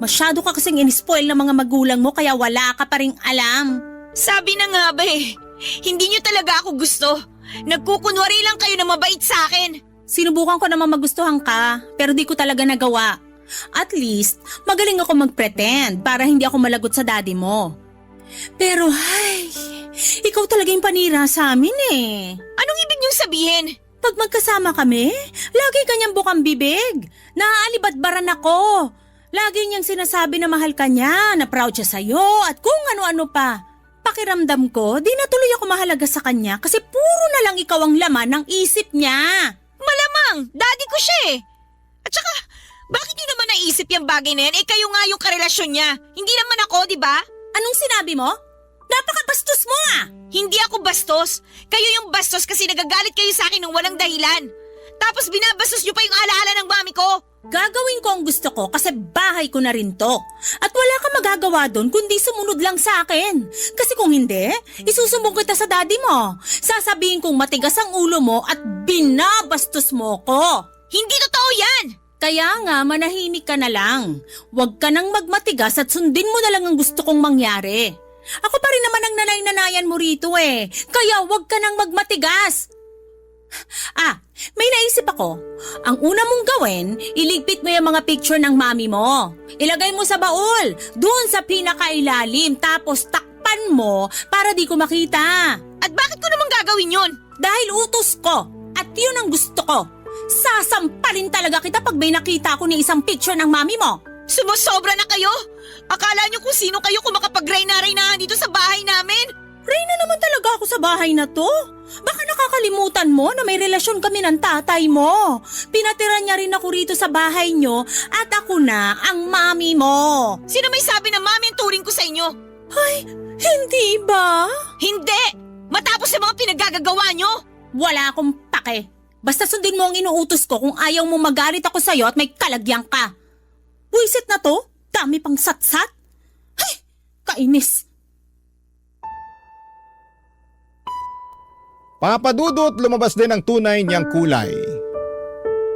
Masyado ka kasing in-spoil ng mga magulang mo kaya wala ka pa ring alam. Sabi na nga ba hindi niyo talaga ako gusto. Nagkukunwari lang kayo na mabait sa akin. Sinubukan ko naman magustuhan ka pero di ko talaga nagawa. At least, magaling ako mag-pretend para hindi ako malagot sa daddy mo. Pero ikaw talaga yung panira sa amin eh. Anong ibig niyong sabihin? Pag magkasama kami, lagi kanyang bukang bibig. Naaalibadbaran ako. Lagi niyang sinasabi na mahal ka niya, na proud siya sa'yo at kung ano-ano pa. pakiramdam ko, di na tuloy ako mahalaga sa kanya kasi puro na lang ikaw ang laman ng isip niya. Malamang, daddy ko siya eh. At saka, bakit niyo naman naisip yung bagay na yan? Eh kayo nga yung karelasyon niya. Hindi naman ako, di ba? Anong sinabi mo? Napakabastos mo ah! Hindi ako bastos. Kayo yung bastos kasi nagagalit kayo sa akin ng walang dahilan. Tapos binabastos niyo pa yung alaala ng mami ko. Gagawin ko ang gusto ko kasi bahay ko na rin to. At wala kang magagawa doon kundi sumunod lang sa akin. Kasi kung hindi, isusumbong kita sa daddy mo. Sasabihin kong matigas ang ulo mo at binabastos mo ko. Hindi totoo yan! Kaya nga manahimik ka na lang. Huwag ka nang magmatigas at sundin mo na lang ang gusto kong mangyari. Ako pa rin naman ang nanay-nanayan mo rito eh. Kaya huwag ka nang magmatigas. May naisip ako. Ang una mong gawin, iligpit mo yung mga picture ng mami mo. Ilagay mo sa baul, doon sa pinakailalim, tapos takpan mo para di ko makita. At bakit ko naman gagawin yun? Dahil utos ko, at yun ang gusto ko. Sasampalin talaga kita pag may nakita ko ni isang picture ng mami mo. Sumusobra na kayo? Akala niyo kung sino kayo kung makapag-reyna-reynahan dito sa bahay namin? Reyna naman talaga ako sa bahay na to. Baka nakakalimutan mo na may relasyon kami ng tatay mo. Pinatira niya rin ako rito sa bahay nyo at ako na ang mami mo. Sino may sabi na mami ang turing ko sa inyo? Ay, hindi ba? Hindi! Matapos sa mga pinaggagawa nyo! Wala akong pake. Basta sundin mo ang inuutos ko kung ayaw mo magalit ako sa'yo at may kalagyan ka. Buisit na to? Dami pang satsat? Ay, kainis. Papadudot lumabas din ang tunay niyang kulay.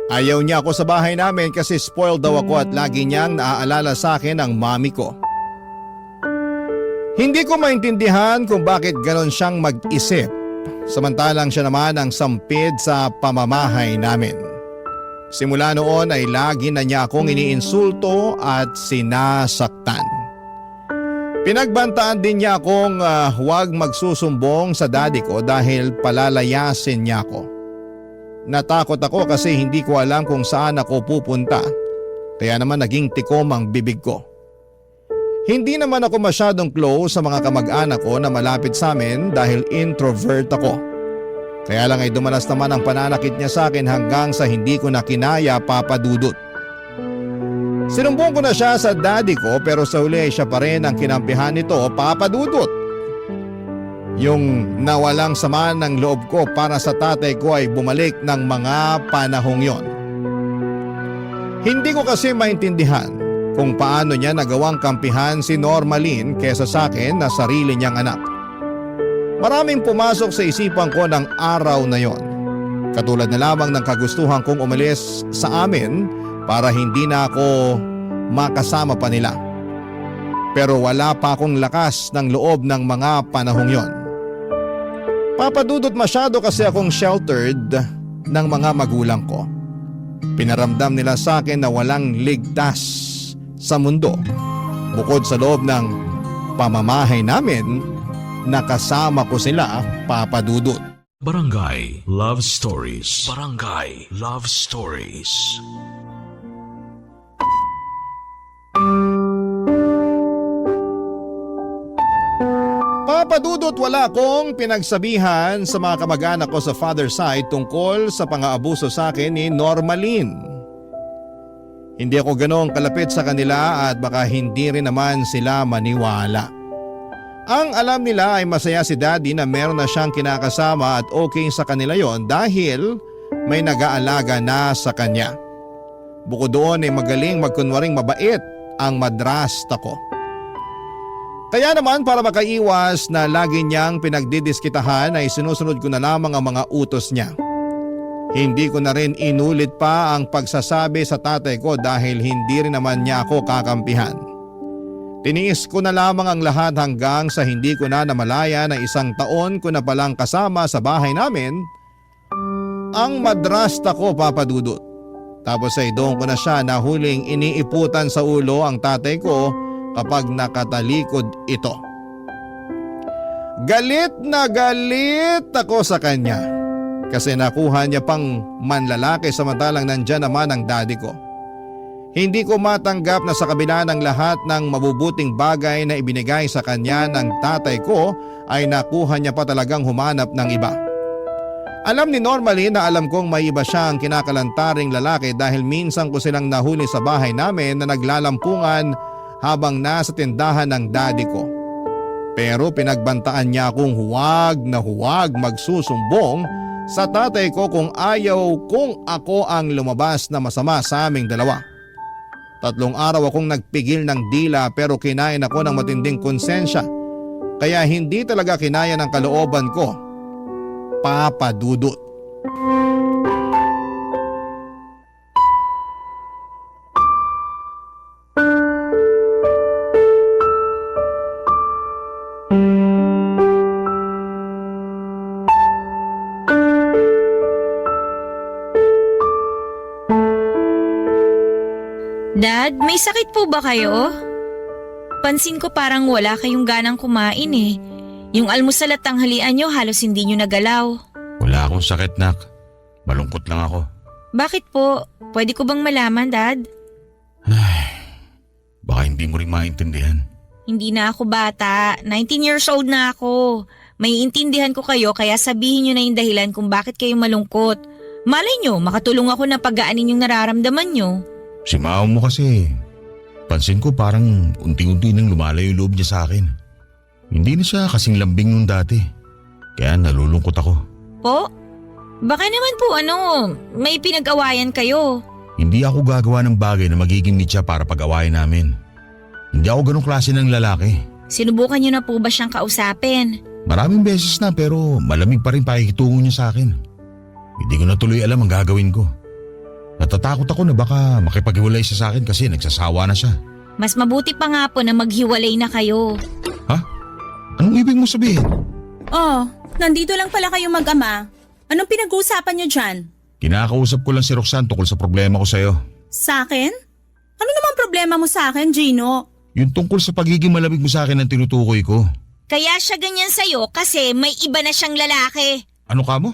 Ayaw niya ako sa bahay namin kasi spoiled daw ako at lagi niyang naaalala sa akin ang mami ko. Hindi ko maintindihan kung bakit ganon siyang mag-isip, samantalang siya naman ang sampid sa pamamahay namin. Simula noon ay lagi na niya akong iniinsulto at sinasaktan. Pinagbantaan din niya akong huwag magsusumbong sa daddy ko dahil palalayasin niya ako. Natakot ako kasi hindi ko alam kung saan ako pupunta, kaya naman naging tikom ang bibig ko. Hindi naman ako masyadong close sa mga kamag-anak ko na malapit sa amin dahil introvert ako. Kaya lang ay dumanas naman ang pananakit niya sa akin hanggang sa hindi ko na kinaya, Papa Dudut. Sinumbong ko na siya sa daddy ko pero sa huli siya pa rin ang kinampihan nito, Papa Dudut. Yung nawalang sama ng loob ko para sa tatay ko ay bumalik ng mga panahong yon. Hindi ko kasi maintindihan kung paano niya nagawang kampihan si Normalin kesa sa akin na sarili niyang anak. Maraming pumasok sa isipan ko ng araw na yon. Katulad na lamang ng kagustuhan kong umalis sa amin para hindi na ako makasama pa nila. Pero wala pa akong lakas ng loob ng mga panahong yon. Papadudot masyado kasi akong sheltered ng mga magulang ko. Pinaramdam nila sa akin na walang ligtas sa mundo bukod sa loob ng pamamahay namin na kasama ko sila, Papadudot. Barangay Love Stories. Barangay Love Stories. Papadudot, wala akong pinagsabihan sa mga kamag-anak ko sa father side tungkol sa pang-aabuso sa akin ni Normalin. Hindi ako ganoong kalapit sa kanila at baka hindi rin naman sila maniwala. Ang alam nila ay masaya si daddy na meron na siyang kinakasama at okay sa kanila yon dahil may nag-aalaga na sa kanya. Bukod doon ay magaling magkunwaring mabait ang madrasta ko. Kaya naman para makaiwas na lagi niyang pinagdidiskitahan ay sinusunod ko na lamang ang mga utos niya. Hindi ko na rin inulit pa ang pagsasabi sa tatay ko dahil hindi rin naman niya ako kakampihan. Tiniis ko na lamang ang lahat hanggang sa hindi ko na namalaya na 1 taon ko na palang kasama sa bahay namin ang madrasta ko, Papadudot. Tapos ay doon ko na siya na huling iniiputan sa ulo ang tatay ko kapag nakatalikod ito. Galit na galit ako sa kanya kasi nakuha niya pang manlalaki samantalang nandyan naman ang daddy ko. Hindi ko matanggap na sa kabila ng lahat ng mabubuting bagay na ibinigay sa kanya ng tatay ko ay nakuha niya pa talagang humanap ng iba. Alam ni Normally na alam kong may iba siyang kinakalantaring lalaki dahil minsan ko silang nahuli sa bahay namin na naglalampungan habang nasa tindahan ng daddy ko. Pero pinagbantaan niya akong huwag na huwag magsusumbong sa tatay ko kung ayaw kung ako ang lumabas na masama sa aming dalawa. 3 araw akong nagpigil ng dila pero kinain ako ng matinding konsensya. Kaya hindi talaga kinaya ng kalooban ko. Papa Dudut. Dad, may sakit po ba kayo? Pansin ko parang wala kayong ganang kumain eh. Yung almusal at tanghalian nyo halos hindi nyo nagalaw. Wala akong sakit, nak. Malungkot lang ako. Bakit po? Pwede ko bang malaman, Dad? Baka hindi mo rin maintindihan. Hindi na ako bata. 19 years old na ako. May intindihan ko kayo kaya sabihin nyo na yung dahilan kung bakit kayo malungkot. Malay nyo, makatulong ako na pagaanin yung nararamdaman nyo. Si mao mo kasi, pansin ko parang unti-unti nang lumalayo yung loob niya sa akin. Hindi na siya kasing lambing nung dati. Kaya nalulungkot ako. Po? Baka naman po may pinag-awayan kayo. Hindi ako gagawa ng bagay na magiging mitya para pag-awayan namin. Hindi ako ganong klase ng lalaki. Sinubukan nyo na po ba siyang kausapin? Maraming beses na pero malamig pa rin pakikitungo niya sa akin. Hindi ko na tuloy alam ang gagawin ko. Natatakot ako na baka makipaghiwalay siya sa akin kasi nagsasawa na siya. Mas mabuti pa nga po na maghiwalay na kayo. Ha? Anong ibig mo sabihin? Oh, nandito lang pala kayong mag-ama. Anong pinag-uusapan niyo dyan? Kinakausap ko lang si Roxanne tungkol sa problema ko sa'yo. Sa akin? Ano naman problema mo sa akin, Gino? Yung tungkol sa pagiging malamig mo sa akin ang tinutukoy ko. Kaya siya ganyan sa'yo kasi may iba na siyang lalaki. Ano ka mo?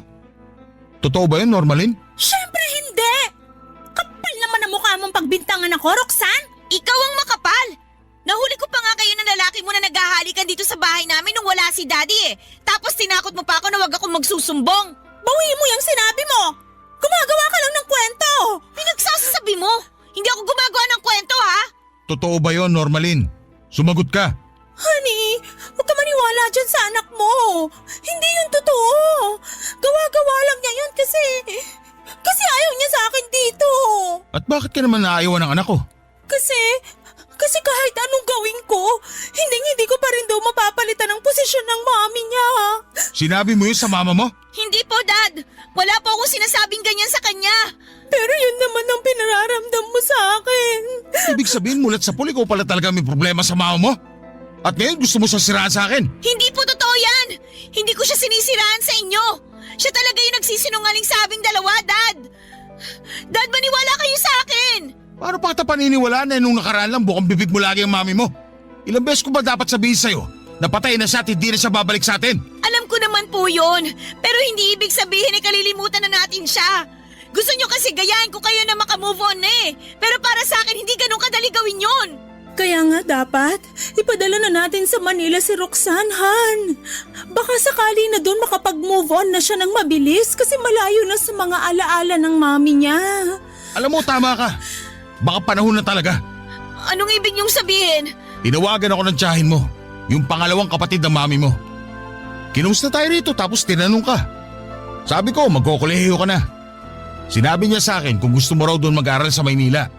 Totoo ba yun, Normalin? Siyempre hindi! Kapal naman ang mukha mong pagbintangan ako, Roxanne! Ikaw ang makapal! Nahuli ko pa nga kayo ng lalaki mo na naghahalikan dito sa bahay namin nung wala si Daddy eh. Tapos tinakot mo pa ako na wag akong magsusumbong. Bawiin mo yung sinabi mo! Gumagawa ka lang ng kwento! Pinagsasabi mo? Hindi ako gumagawa ng kwento ha? Totoo ba yun, Normalin? Sumagot ka. Honey, huwag ka maniwala dyan sa anak mo. Hindi yun totoo. Gawa-gawa lang niya yun kasi ayaw niya sa akin dito. At bakit ka naman naayawan ng anak ko? Kasi kahit anong gawin ko, hindi ko pa rin daw mapapalitan ang posisyon ng mami niya. Sinabi mo yun sa mama mo? Hindi po, Dad. Wala po akong sinasabing ganyan sa kanya. Pero yun naman ang pinararamdam mo sa akin. Ibig sabihin mulat sa puli ko pala talaga may problema sa mama mo? At ngayon gusto mo siya siraan sa akin? Hindi po totoo yan. Hindi ko siya sinisiraan sa inyo. Siya talaga yung nagsisinungaling sa aming dalawa, Dad. Dad, maniwala kayo sa akin. Paano pa kita paniniwalaan na nung nakaraan lang bukang bibig mo lagi ang mami mo? Ilang beses ko ba dapat sabihin sa'yo na patay na siya at hindi na siya babalik sa atin? Alam ko naman po yun. Pero hindi ibig sabihin na kalilimutan na natin siya. Gusto nyo kasi gayahin ko kayo na makamove on na eh. Pero para sa akin, hindi ganun kadali gawin yun. Kaya nga dapat, ipadala na natin sa Manila si Roxanne, Han. Baka sakali na doon makapag-move on na siya ng mabilis kasi malayo na sa mga alaala ng mami niya. Alam mo, tama ka. Baka panahon na talaga. Anong ibig niyong sabihin? Tinawagan ako ng tiyahin mo, yung pangalawang kapatid ng mami mo. Kinumusta tayo rito tapos tinanong ka. Sabi ko, magkokolehiyo ka na. Sinabi niya sa akin kung gusto mo raw doon mag-aral sa Maynila.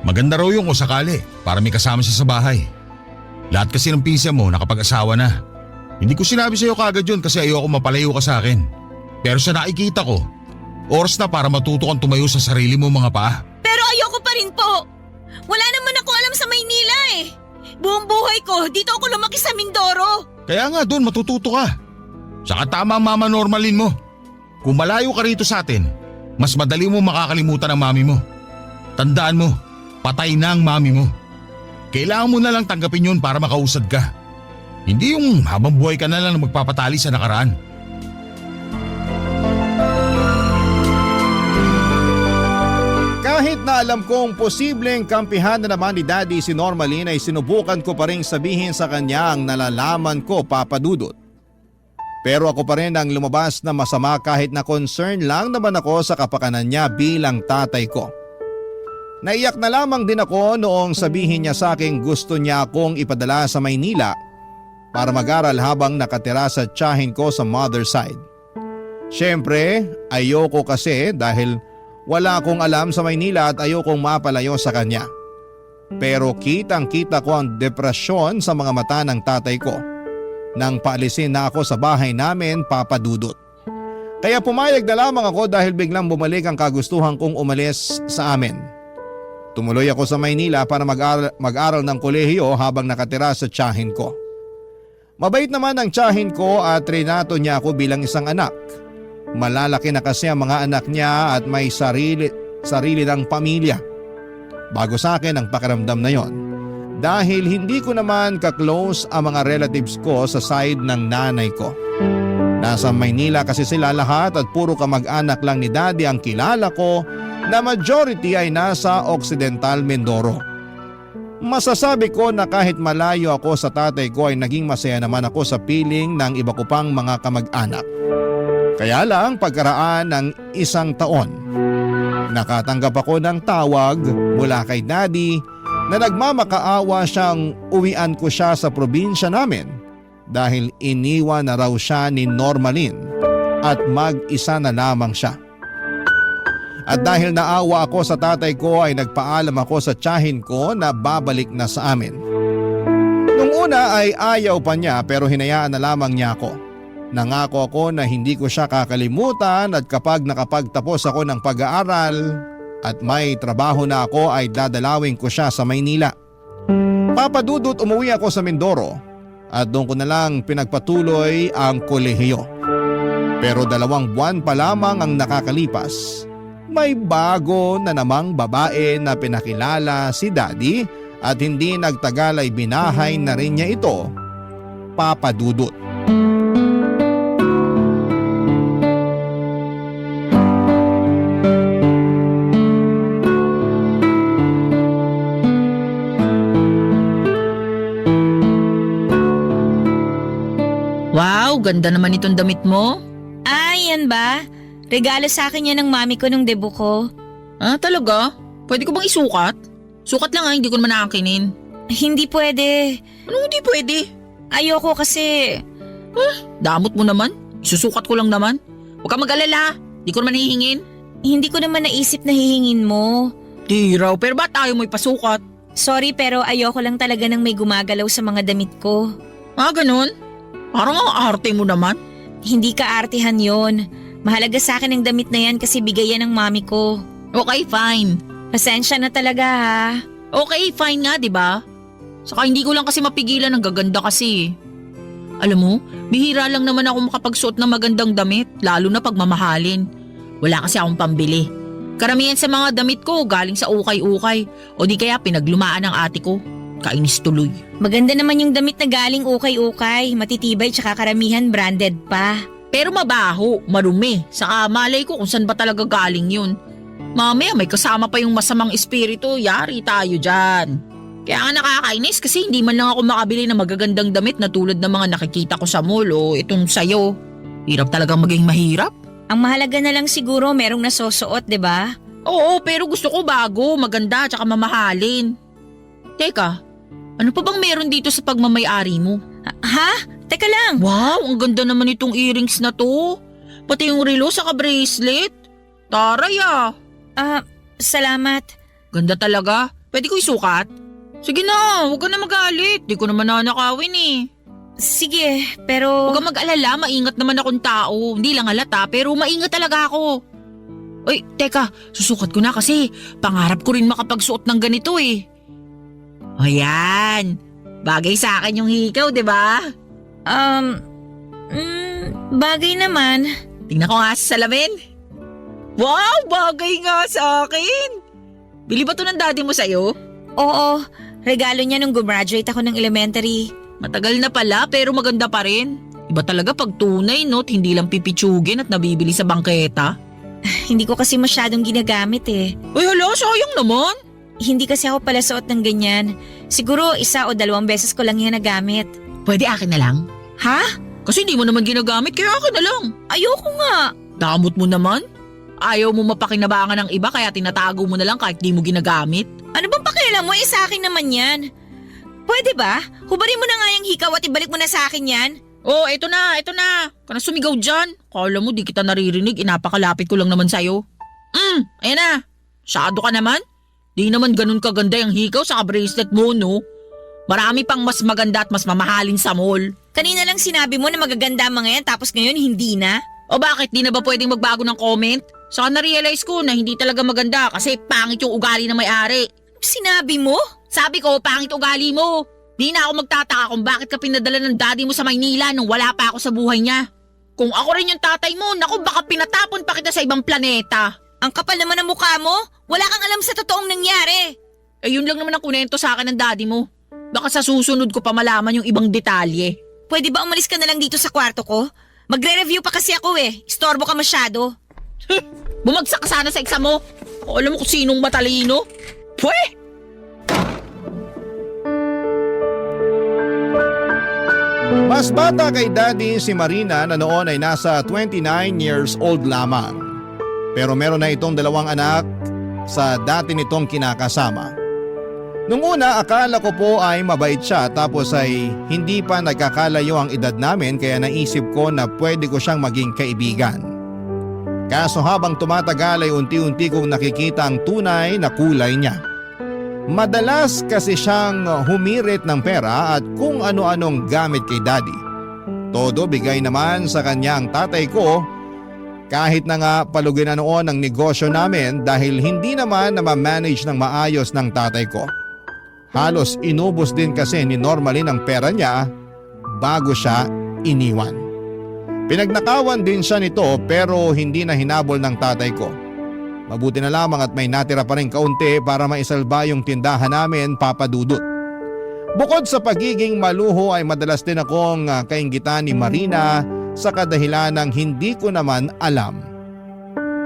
Maganda raw yung kung sakali para may kasama siya sa bahay. Lahat kasi ng pinsan mo nakapag-asawa na. Hindi ko sinabi sa iyo kagad yun kasi ayoko mapalayo ka sa akin. Pero sa nakikita ko, oras na para matuto kang tumayo sa sarili mo mga paa. Pero ayoko pa rin po. Wala naman ako alam sa Maynila eh. Buong buhay ko, dito ako lumaki sa Mindoro. Kaya nga doon matututo ka. Saka tama ang mama Normalin mo. Kung malayo ka rito sa atin, mas madali mo makakalimutan ang mami mo. Tandaan mo, patay na ang mami mo. Kailangan mo na lang tanggapin yun para makausad ka. Hindi yung habang buhay ka na lang magpapatali sa nakaraan. Kahit Kahit na alam kong posibleng kampihan na naman ni Daddy si Normalin ay sinubukan ko pa rin sabihin sa kanya ang nalalaman ko, Papa Dudut. Pero ako pa rin ang lumabas na masama kahit na concern lang naman ako sa kapakanan niya bilang tatay ko. Naiyak na lamang din ako noong sabihin niya sa akin gusto niya akong ipadala sa Maynila para mag-aral habang nakatira sa tiyahin ko sa mother side. Siyempre, ayoko kasi dahil wala akong alam sa Maynila at ayokong mapalayo sa kanya. Pero kitang-kita ko ang depresyon sa mga mata ng tatay ko nang paalisin na ako sa bahay namin, Papa Dudut. Kaya pumayag na lamang ako dahil biglang bumalik ang kagustuhan kong umalis sa amin. Tumuloy ako sa Maynila para mag-aral ng kolehiyo habang nakatira sa tiyahin ko. Mabait naman ang tiyahin ko at trinato niya ako bilang isang anak. Malalaki na kasi ang mga anak niya at may sarili ng pamilya. Bago sa akin ang pakiramdam na yon. Dahil hindi ko naman ka-close ang mga relatives ko sa side ng nanay ko. Nasa Maynila kasi sila lahat at puro kamag-anak lang ni Daddy ang kilala ko na majority ay nasa Occidental Mindoro. Masasabi ko na kahit malayo ako sa tatay ko ay naging masaya naman ako sa piling ng iba ko pang mga kamag-anak. Kaya lang pagkaraan ng isang taon, nakatanggap ako ng tawag mula kay Daddy na nagmamakaawa siyang uwian ko siya sa probinsya namin dahil iniwan na raw siya ni Normalin at mag-isa na lamang siya. At dahil naawa ako sa tatay ko ay nagpaalam ako sa tiyahin ko na babalik na sa amin. Nung una ay ayaw pa niya pero hinayaan na lamang niya ako. Nangako ako na hindi ko siya kakalimutan at kapag nakapagtapos ako ng pag-aaral at may trabaho na ako ay dadalawin ko siya sa Maynila. Papa Dudut, umuwi ako sa Mindoro at doon ko na lang pinagpatuloy ang kolehiyo. Pero 2 buwan pa lamang ang nakakalipas. May bago na namang babae na pinakilala si Daddy at hindi nagtagal ay binahay na rin niya ito, Papa Dudut. Wow, ganda naman itong damit mo. Ay, yan ba? Regalo sa akin yan ng mami ko nung debut ko. Ah, talaga? Pwede ko bang isukat? Sukat lang hindi ko naman nakakinin. Hindi pwede. Ano hindi pwede? Ayoko kasi. Damot mo naman. Isusukat ko lang naman. Huwag kang mag-alala. Di ko naman hihingin. Hindi ko naman naisip na hihingin mo. Di raw, pero ba't ayaw mo ipasukat? Sorry pero ayoko lang talaga ng may gumagalaw sa mga damit ko. Ah, ganun? Parang ang arte mo naman. Hindi ka-artihan yon. Mahalaga sa akin ang damit na yan kasi bigay yan ng mami ko. Okay, fine. Pasensya na talaga ha. Okay, fine nga, di ba? Saka hindi ko lang kasi mapigilan, ang gaganda kasi. Alam mo, bihira lang naman ako makapagsuot ng magandang damit, lalo na pag mamahalin. Wala kasi akong pambili. Karamihan sa mga damit ko galing sa ukay-ukay o di kaya pinaglumaan ng ate ko. Kainis tuloy. Maganda naman yung damit na galing ukay-ukay, matitibay tsaka karamihan branded pa. Pero mabaho, marumi, saka malay ko kung saan ba talaga galing yun. Mamaya may kasama pa yung masamang espiritu, yari tayo dyan. Kaya nga nakakainis kasi hindi man lang ako makabili ng magagandang damit na tulad ng mga nakikita ko sa mall o itong sayo. Hirap talagang maging mahirap. Ang mahalaga na lang siguro merong nasusuot, di ba? Oo, pero gusto ko bago, maganda tsaka mamahalin. Teka, ano pa bang meron dito sa pagmamayari mo? Ha? Teka lang. Wow, ang ganda naman itong earrings na to. Pati yung relo saka bracelet. Taray ah. Salamat. Ganda talaga. Pwede ko isukat? Sige na, huwag ka na magalit. Di ko naman nanakawin eh. Sige, pero... Huwag kang mag-alala, maingat naman akong tao. Hindi lang halata, pero maingat talaga ako. Uy, teka, susukat ko na kasi pangarap ko rin makapagsuot ng ganito eh. O yan, bagay sa akin yung hikaw, di ba? Bagay naman. Tingnan ko nga sa salamin. Wow, bagay nga sa akin. Bili ba to ng daddy mo sa'yo? Oo, regalo niya nung gumraduate ako ng elementary. Matagal na pala pero maganda pa rin. Iba talaga pag tunay, no? Hindi lang pipitsugin at nabibili sa bangketa. Hindi ko kasi masyadong ginagamit eh. Uy, hala, sayang naman. Hindi kasi ako pala suot ng ganyan. Siguro 1 o 2 beses ko lang yan nagamit. Pwede akin na lang? Ha? Kasi hindi mo naman ginagamit, kaya akin na lang. Ayoko nga. Damot mo naman. Ayaw mo mapakinabangan ng iba kaya tinatago mo na lang kahit di mo ginagamit. Ano bang pakialam mo? Sa akin naman yan. Pwede ba? Hubarin mo na nga yung hikaw at ibalik mo na sa akin yan. Oh, eto na. Ka na sumigaw dyan. Kala mo di kita naririnig, inapakalapit ko lang naman sa'yo. Ayan na. Masyado ka naman. Di naman ganun kaganda yung hikaw sa bracelet mo, no? Marami pang mas maganda at mas mamahalin sa mall. Kanina lang sinabi mo na magaganda ang mga yan tapos ngayon hindi na. O bakit di na ba pwedeng magbago ng comment? Saka na-realize ko na hindi talaga maganda kasi pangit yung ugali ng may-ari. Sinabi mo? Sabi ko, pangit ugali mo. Di na ako magtataka kung bakit ka pinadala ng daddy mo sa Maynila nung wala pa ako sa buhay niya. Kung ako rin yung tatay mo, naku baka pinatapon pa kita sa ibang planeta. Ang kapal naman ng mukha mo. Wala kang alam sa totoong nangyari. Eh yun lang naman ang kunento sa akin ng daddy mo. Baka sa susunod ko pa malaman yung ibang detalye. Pwede ba umalis ka na lang dito sa kwarto ko? Magre-review pa kasi ako eh. Istorbo ka masyado. Bumagsak ka sana sa exam mo. O alam mo kung sinong matalino? Pweh! Mas bata kay Daddy si Marina na noon ay nasa 29 years old lamang. Pero meron na itong 2 anak sa dati nitong kinakasama. Nung una akala ko po ay mabait siya tapos ay hindi pa nagkakalayo ang edad namin kaya naisip ko na pwede ko siyang maging kaibigan. Kaso habang tumatagal ay unti-unti kong nakikita ang tunay na kulay niya. Madalas kasi siyang humirit ng pera at kung ano-anong gamit kay Daddy. Todo bigay naman sa kanya ang tatay ko kahit na nga palugin na noon ang negosyo namin dahil hindi naman na ma-manage ng maayos ng tatay ko. Halos inubos din kasi ni Normalin ang pera niya bago siya iniwan. Pinagnakawan din siya nito pero hindi na hinabol ng tatay ko. Mabuti na lamang at may natira pa rin kaunti para maisalba yung tindahan namin, Papa Dudut. Bukod sa pagiging maluho ay madalas din akong kainggitan ni Marina sa kadahilan ng hindi ko naman alam.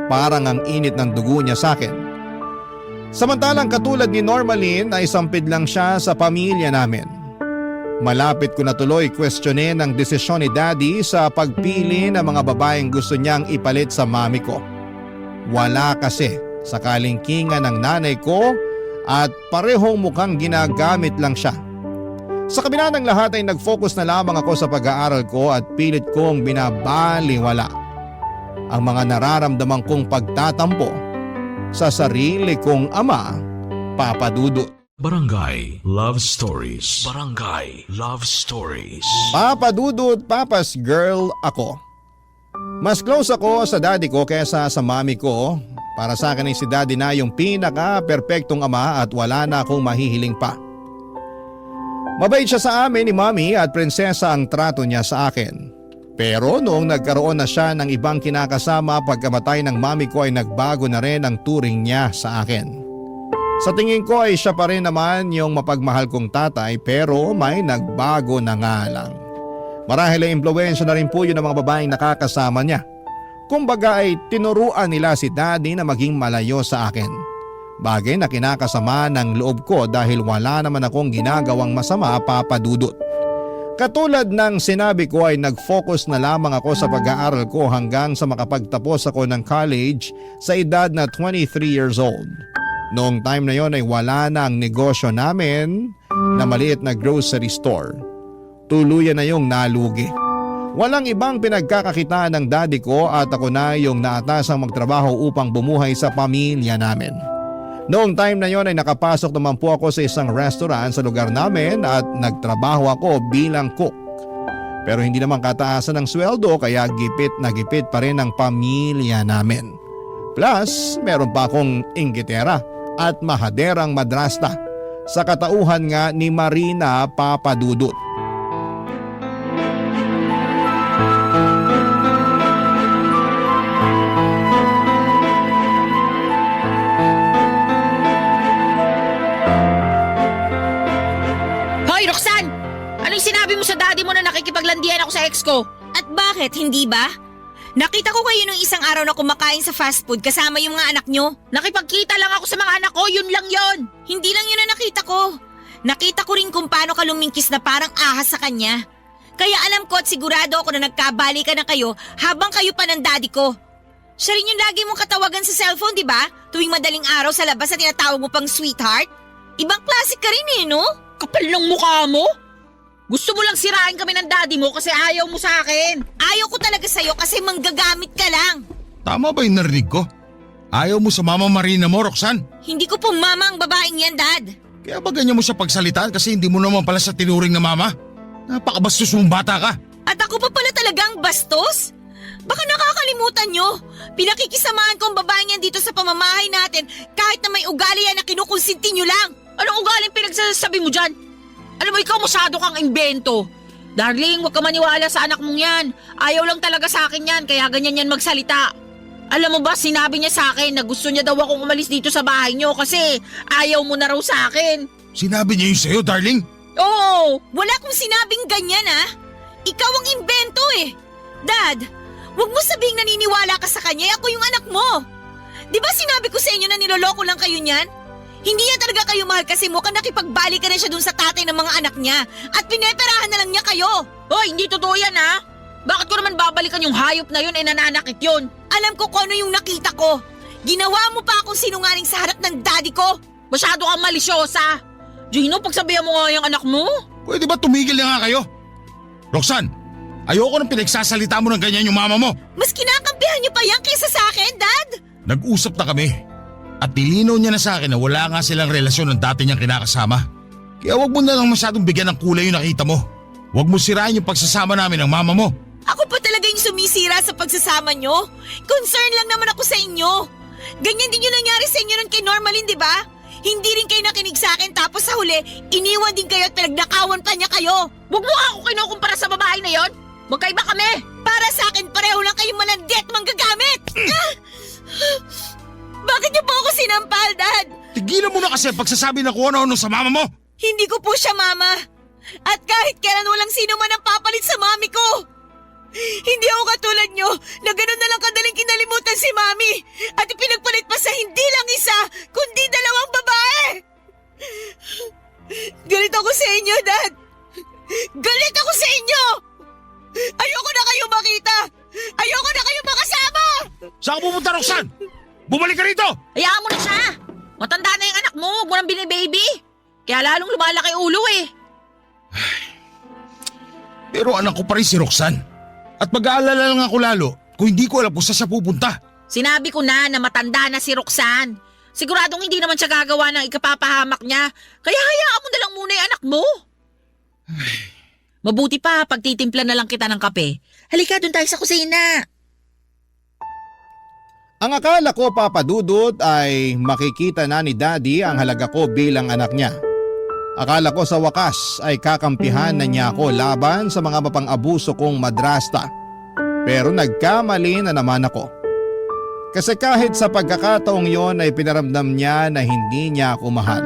Parang ang init ng dugo niya sa akin. Samantalang katulad ni Normalin ay sampid lang siya sa pamilya namin. Malapit ko na tuloy questionin ang desisyon ni Daddy sa pagpili ng mga babaeng gusto niyang ipalit sa mami ko. Wala kasi sa kalingkingan ng nanay ko at parehong mukhang ginagamit lang siya. Sa kabila ng lahat ay nag-focus na lamang ako sa pag-aaral ko at pilit kong binabaliwala ang mga nararamdaman kong pagtatampo sa sarili kong ama, Papa Dudut. Barangay Love Stories. Barangay Love Stories. Papa Dudut, Papa's girl ako. Mas close ako sa daddy ko kaysa sa mami ko. Para sa akin ay si daddy na yung pinaka-perpektong ama at wala na akong mahihiling pa. Mabait siya sa amin ni mami at prinsesa ang trato niya sa akin. Pero noong nagkaroon na siya ng ibang kinakasama pagkamatay ng mami ko ay nagbago na rin ang turing niya sa akin. Sa tingin ko ay siya pa rin naman yung mapagmahal kong tatay pero may nagbago na nga lang. Marahil ay impluwensya na rin po yun ng mga babaeng nakakasama niya. Kumbaga ay tinuruan nila si daddy na maging malayo sa akin. Bagay na kinakasama ng loob ko dahil wala naman akong ginagawang masama, Papa Dudut. Katulad ng sinabi ko ay nag-focus na lamang ako sa pag-aaral ko hanggang sa makapagtapos ako ng college sa edad na 23 years old. Noong time na yon ay wala na ang negosyo namin na maliit na grocery store. Tuluyan na yung nalugi. Walang ibang pinagkakakitaan ng daddy ko at ako na yung naatasang magtrabaho upang bumuhay sa pamilya namin. Noong time na yon ay nakapasok naman po ako sa isang restaurant sa lugar namin at nagtrabaho ako bilang cook. Pero hindi naman kataasan ng sweldo kaya gipit na gipit pa rin ang pamilya namin. Plus, meron pa akong inggitera at mahaderang madrasta sa katauhan nga ni Marina, Papa Dudut. Hoy, Roxanne! Anong sinabi mo sa daddy mo na nakikipaglandian ako sa ex ko? At bakit, hindi ba? Nakita ko kayo nung isang araw na kumakain sa fast food kasama yung mga anak nyo. Nakipagkita lang ako sa mga anak ko, yun lang yon. Hindi lang yun na nakita ko. Nakita ko rin kung paano ka lumingkis na parang ahas sa kanya. Kaya alam ko at sigurado ako na nagkabalikan na kayo habang kayo pa ng daddy ko. Siya rin yung lagi mong katawagan sa cellphone, di ba? Tuwing madaling araw sa labas na tinatawag mo pang sweetheart. Ibang klase ka rin no? Kapal ng mukha mo. Gusto mo lang sirain kami ng daddy mo kasi ayaw mo sa akin. Ayaw ko talaga sa'yo kasi manggagamit ka lang. Tama ba yung narinig ko? Ayaw mo sa mama Marina mo, Roxanne? Hindi ko po mama ang babaeng yan, Dad. Kaya ba ganyan mo siya pagsalitaan kasi hindi mo naman pala sa tinuring na mama? Napakabastos mong bata ka. At ako pa pala talagang bastos? Baka nakakalimutan nyo. Pinakikisamahan ko ang babaeng yan dito sa pamamahay natin kahit na may ugali yan na kinukonsinti nyo lang. Anong ugaling pinagsasabi mo dyan? Alam mo, ikaw masyado kang imbento. Darling, huwag ka maniwala sa anak mong yan. Ayaw lang talaga sa akin yan, kaya ganyan yan magsalita. Alam mo ba, sinabi niya sa akin na gusto niya daw akong umalis dito sa bahay niyo kasi ayaw mo na raw sa akin. Sinabi niya yun sa'yo, darling? Oo, wala kong sinabing ganyan Ikaw ang imbento Dad, huwag mo sabihing naniniwala ka sa kanya, ako yung anak mo. Di ba sinabi ko sa inyo na niloloko lang kayo niyan? Hindi niya talaga kayo mahal kasi mukhang nakipagbalik ka na siya dun sa tatay ng mga anak niya at pineperahan na lang niya kayo. Hoy, hindi totoo yan Bakit ko naman babalikan yung hayop na yun nananakit yun? Alam ko kung ano yung nakita ko. Ginawa mo pa akong sinungaling sa harap ng daddy ko. Masyado kang malisyosa. Gino, pagsabihan mo nga yung anak mo. Pwede ba tumigil na nga kayo? Roxanne, ayoko nang pinagsasalita mo ng ganyan yung mama mo. Mas kinakampihan niyo pa yan kaysa sa akin, Dad. Nag-usap na kami. At nilinaw niya na sa akin na wala nga silang relasyon ng dati niyang kinakasama. Kaya wag mo na lang masyadong bigyan ng kulay yung nakita mo. Wag mo sirain yung pagsasama namin ng mama mo. Ako pa talaga yung sumisira sa pagsasama niyo. Concern lang naman ako sa inyo. Ganyan din yung nangyari sa inyo nun kay Normalin, di ba? Hindi rin kayo nakinig sa akin tapos sa huli, iniwan din kayo at pinagnakawan pa niya kayo. Huwag mo ako kinukumpara sa babae na yon. Magkaiba kami. Para sa akin, pareho lang kayong malandi at manggagamit. Bakit niyo po ako sinampal, Dad? Tigilan mo na kasi ang pagsasabi na kung ano-ano sa mama mo. Hindi ko po siya mama. At kahit kailan walang sino man ang papalit sa mami ko. Hindi ako katulad nyo na gano'n na lang kadaling kinalimutan si mami at ipinagpalit pa sa hindi lang isa, kundi dalawang babae. Galit ako sa inyo, Dad. Galit ako sa inyo. Ayoko na kayo makita. Ayoko na kayo makasama. Saan ka pupunta, Roxanne? Bumalik ka rito! Hayaan mo na siya. Matanda na yung anak mo. Huwag mo nang binibaby. Kaya lalong lumalaki ulo Pero anak ko pa rin si Roxanne. At mag-aalala lang ako lalo kung hindi ko alam kung saan siya pupunta. Sinabi ko na matanda na si Roxanne. Siguradong hindi naman siya gagawa ng ikapapahamak niya. Kaya hayaan mo na lang muna yung anak mo. Mabuti pa, pagtitimpla na lang kita ng kape. Halika, doon tayo sa kusina. Ang akala ko, Papa Dudut, ay makikita na ni Daddy ang halaga ko bilang anak niya. Akala ko sa wakas ay kakampihan na niya ako laban sa mga mapang-abuso kong madrasta. Pero nagkamali na naman ako. Kasi kahit sa pagkakataong yon ay pinaramdam niya na hindi niya ako mahal.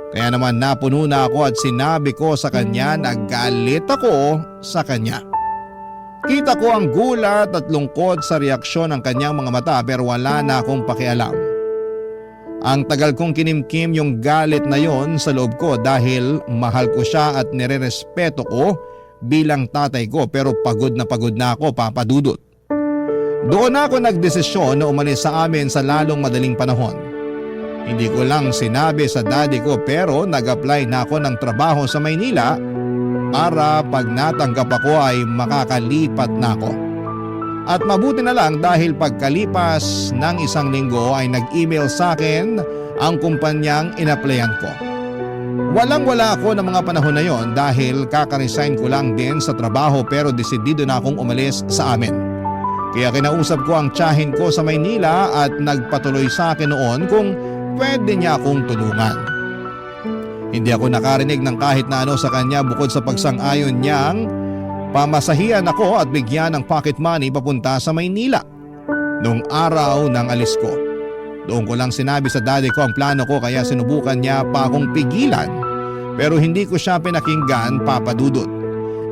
Kaya naman napuno na ako at sinabi ko sa kanya na galit ako sa kanya. Kita ko ang gulat at lungkot sa reaksyon ng kanyang mga mata pero wala na akong pakialam. Ang tagal kong kinimkim yung galit na yon sa loob ko dahil mahal ko siya at nirerespeto ko bilang tatay ko pero pagod na ako, Papa Dudut. Doon ako nagdesisyon na umalis sa amin sa lalong madaling panahon. Hindi ko lang sinabi sa daddy ko pero nag-apply na ako ng trabaho sa Maynila para pag natanggap ako ay makakalipat na ako. At mabuti na lang dahil pagkalipas ng 1 linggo ay nag-email sa akin ang kumpanyang inaplayan ko. Walang-wala ako ng mga panahon na yon dahil kaka-resign ko lang din sa trabaho pero desidido na akong umalis sa amin. Kaya kinausap ko ang tiyahin ko sa Maynila at nagpatuloy sa akin noon kung pwede niya akong tulungan. Hindi ako nakarinig ng kahit na ano sa kanya bukod sa pagsang-ayon niyang pamasahian ako at bigyan ng pocket money papunta sa Maynila. Noong araw ng alis ko, doon ko lang sinabi sa daddy ko ang plano ko kaya sinubukan niya pa akong pigilan pero hindi ko siya pinakinggan, Papa Dudut.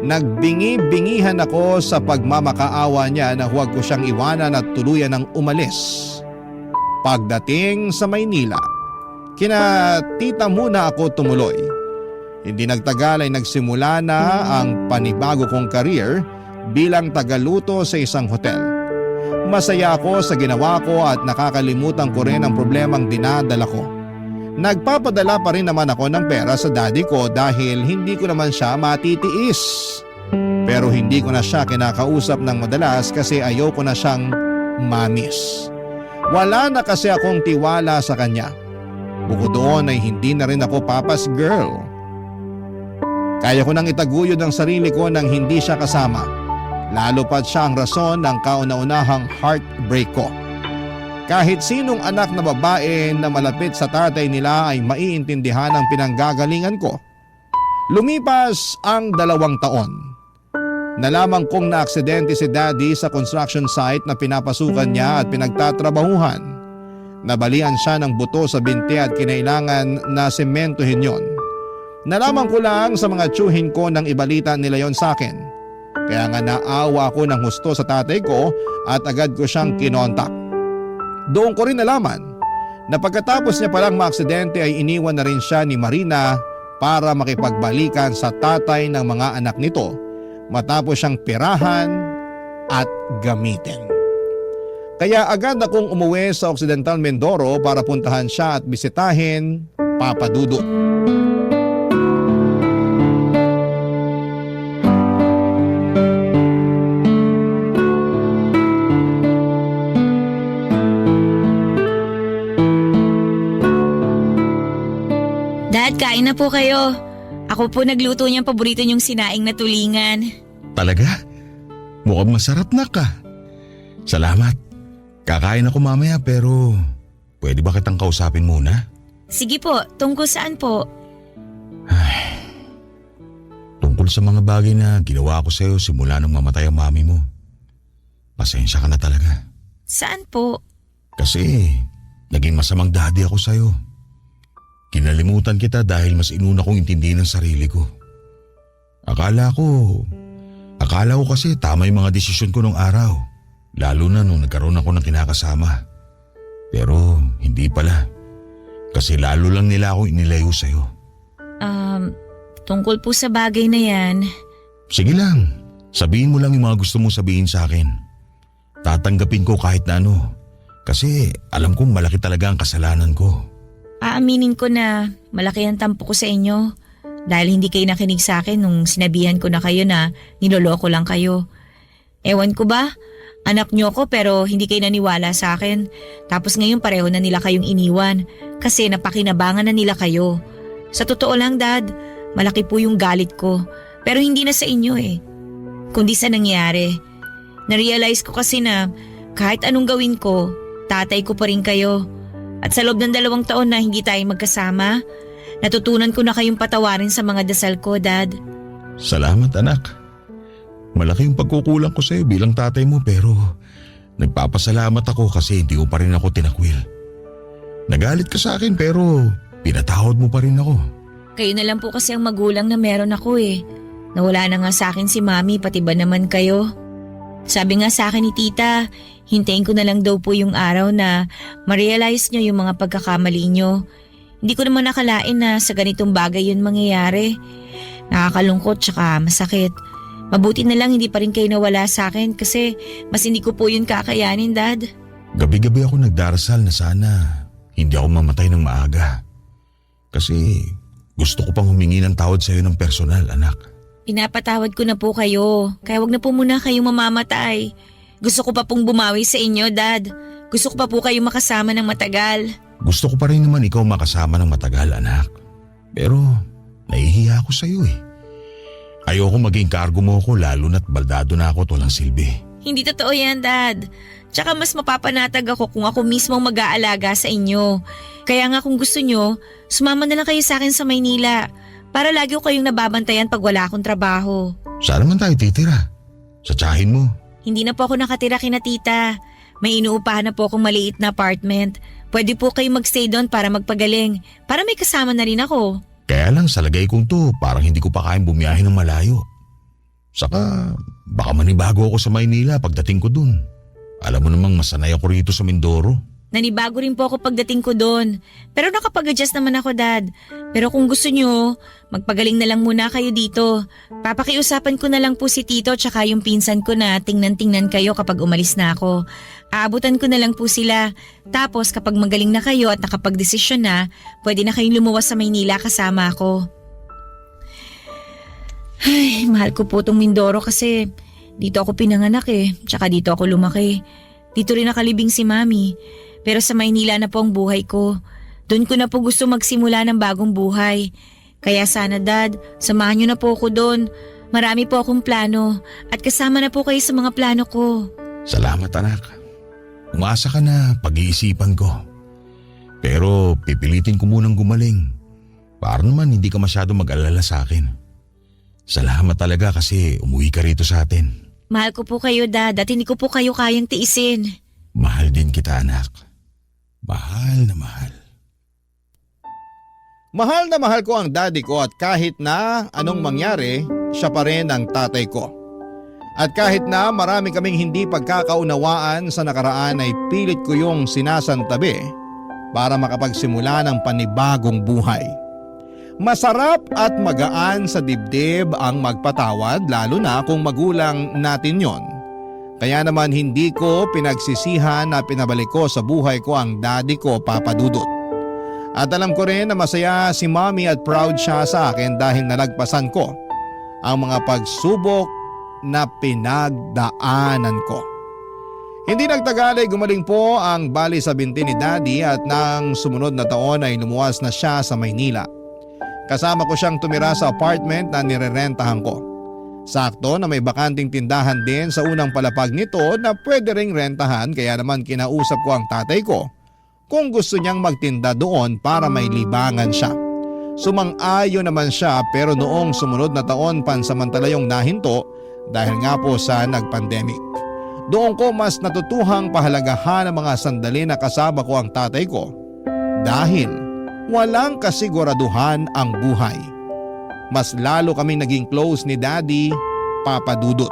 Nagbingi-bingihan ako sa pagmamakaawa niya na huwag ko siyang iwanan at tuluyan ng umalis. Pagdating sa Maynila, kina tita muna ako tumuloy. Hindi nagtagal ay nagsimula na ang panibago kong career bilang tagaluto sa isang hotel. Masaya ako sa ginawa ko at nakakalimutan ko rin ang problemang dinadala ko. Nagpapadala pa rin naman ako ng pera sa daddy ko dahil hindi ko naman siya matitiis. Pero hindi ko na siya kinakausap ng madalas kasi ayoko na siyang mamis. Wala na kasi akong tiwala sa kanya. Bukod doon ay hindi na rin ako papa's girl. Kaya ko nang itaguyod ang sarili ko nang hindi siya kasama. Lalo pat siya ang rason ng kauna-unahang heartbreak ko. Kahit sinong anak na babae na malapit sa tatay nila ay maiintindihan ang pinanggagalingan ko. Lumipas ang 2 taon. Nalaman kong naaksidente si daddy sa construction site na pinapasukan niya at pinagtatrabahuhan. Nabalian siya ng buto sa binti at kinailangan na sementohin yon. Nalaman ko lang sa mga tsuhin ko nang ibalita nila yon sa akin. Kaya nga naawa ako ng husto sa tatay ko at agad ko siyang kinontak. Doon ko rin nalaman na pagkatapos niya palang maaksidente ay iniwan na rin siya ni Marina para makipagbalikan sa tatay ng mga anak nito matapos siyang pirahan at gamitin. Kaya agad akong umuwi sa Occidental Mindoro para puntahan siya at bisitahin Papa Dudut. Dad, kain na po kayo. Ako po nagluto niyang paborito niyong sinaing na tulingan. Talaga? Mukhang masarap na ka. Salamat. Kakain ako mamaya pero pwede ba kitang kausapin muna? Sige po, tungkol saan po? Tungkol sa mga bagay na ginawa ko sa'yo simula nung mamatay ang mami mo. Pasensya ka na talaga. Saan po? Kasi naging masamang daddy ako sa'yo. Kinalimutan kita dahil mas inuna kong intindihin ang sarili ko. Akala ko kasi tama yung mga desisyon ko nung araw. Lalo na nung nagkaroon ako ng kinakasama. Pero hindi pala. Kasi lalo lang nila ako inilayo sa'yo. Tungkol po sa bagay na yan. Sige lang. Sabihin mo lang yung mga gusto mong sabihin sa akin. Tatanggapin ko kahit na ano. Kasi alam kong malaki talaga ang kasalanan ko. Aaminin ko na malaki ang tampo ko sa inyo. Dahil hindi kayo nakinig sa akin nung sinabihan ko na kayo na niloloko lang kayo. Ewan ko ba? Anak niyo ko pero hindi kayo naniwala sa akin. Tapos ngayon pareho na nila kayong iniwan kasi napakinabangan na nila kayo. Sa totoo lang, Dad, malaki po yung galit ko. Pero hindi na sa inyo kundi sa nangyari. Narealize ko kasi na kahit anong gawin ko, tatay ko pa rin kayo. At sa loob ng 2 taon na hindi tayo magkasama, natutunan ko na kayong patawarin sa mga dasal ko, Dad. Salamat, anak. Malaki yung pagkukulang ko sa'yo bilang tatay mo pero nagpapasalamat ako kasi hindi ko pa rin ako tinakwil. Nagalit ka sa akin pero pinatawad mo pa rin ako. Kayo na lang po kasi ang magulang na meron ako Nawala na nga sa akin si Mami pati ba naman kayo. Sabi nga sa akin ni Tita, hintayin ko na lang daw po yung araw na ma-realize nyo yung mga pagkakamali nyo. Hindi ko naman nakalain na sa ganitong bagay yun mangyayari. Nakakalungkot tsaka masakit. Mabuti na lang hindi pa rin kayo nawala sa akin kasi mas hindi ko po yun kakayanin, Dad. Gabi-gabi ako nagdarasal na sana hindi ako mamatay ng maaga. Kasi gusto ko pang humingi ng tawad sa'yo ng personal, anak. Pinapatawad ko na po kayo, kaya wag na po muna kayong mamamatay. Gusto ko pa pong bumawi sa inyo, Dad. Gusto ko pa po kayong makasama ng matagal. Gusto ko pa rin naman ikaw makasama ng matagal, anak. Pero nahihiya ako sa'yo Ayoko maging kargo mo ako lalo na't baldado na ako at walang silbi. Hindi totoo yan, Dad. Tsaka mas mapapanatag ako kung ako mismo mag-aalaga sa inyo. Kaya nga kung gusto nyo, sumama na lang kayo sa akin sa Maynila para lagi ko kayong nababantayan pag wala akong trabaho. Saan naman tayo titira? Sa tiyahin mo? Hindi na po ako nakatira kina Tita. May inuupahan na po akong maliit na apartment. Pwede po kayo magstay doon para magpagaling. Para may kasama na rin ako. Kaya lang sa lagay kong to, parang hindi ko pa kayang bumiyahe ng malayo. Saka baka manibago ako sa Maynila pagdating ko dun. Alam mo namang masanay ako rito sa Mindoro. Nanibago rin po ako pagdating ko doon. Pero nakapag-adjust naman ako, Dad. Pero kung gusto nyo, magpagaling na lang muna kayo dito. Papakiusapan ko na lang po si Tito tsaka yung pinsan ko na tingnan-tingnan kayo kapag umalis na ako. Aabutan ko na lang po sila. Tapos kapag magaling na kayo at nakapag-desisyon na, pwede na kayong lumuwas sa Maynila kasama ako. Ay, mahal ko po tong Mindoro kasi dito ako pinanganak tsaka dito ako lumaki. Dito rin nakalibing si Mami. Pero sa Maynila na po ang buhay ko. Doon ko na po gusto magsimula ng bagong buhay. Kaya sana, Dad, samahan niyo na po ako doon. Marami po akong plano at kasama na po kayo sa mga plano ko. Salamat anak. Umasa ka na, pag-iisipan ko. Pero pipilitin ko munang gumaling. Para naman hindi ka masyado mag-alala sa akin. Salamat talaga kasi umuwi ka rito sa atin. Mahal ko po kayo, Dad, at hindi ko po kayo kayang tiisin. Mahal din kita anak. Mahal na mahal. Mahal na mahal ko ang daddy ko at kahit na anong mangyari, siya pa rin ang tatay ko. At kahit na marami kaming hindi pagkakaunawaan sa nakaraan ay pilit ko yung sinasantabi para makapagsimula ng panibagong buhay. Masarap at magaan sa dibdib ang magpatawad lalo na kung magulang natin yon. Kaya naman hindi ko pinagsisihan na pinabalik ko sa buhay ko ang daddy ko, Papa Dudut. At alam ko rin na masaya si Mommy at proud siya sa akin dahil nalagpasan ko ang mga pagsubok na pinagdaanan ko. Hindi nagtagal ay gumaling po ang bali sa binti ni Daddy at nang sumunod na taon ay lumuwas na siya sa Maynila. Kasama ko siyang tumira sa apartment na nirerentahan ko. Sakto na may bakanting tindahan din sa unang palapag nito na pwede ring rentahan kaya naman kinausap ko ang tatay ko kung gusto niyang magtinda doon para may libangan siya. Sumang-ayon naman siya pero noong sumunod na taon pansamantala yung nahinto dahil nga po sa nagpandemic. Doon ko mas natutuhang pahalagahan ang mga sandali na kasama ko ang tatay ko dahil walang kasiguraduhan ang buhay. Mas lalo kaming naging close ni Daddy, Papa Dudut.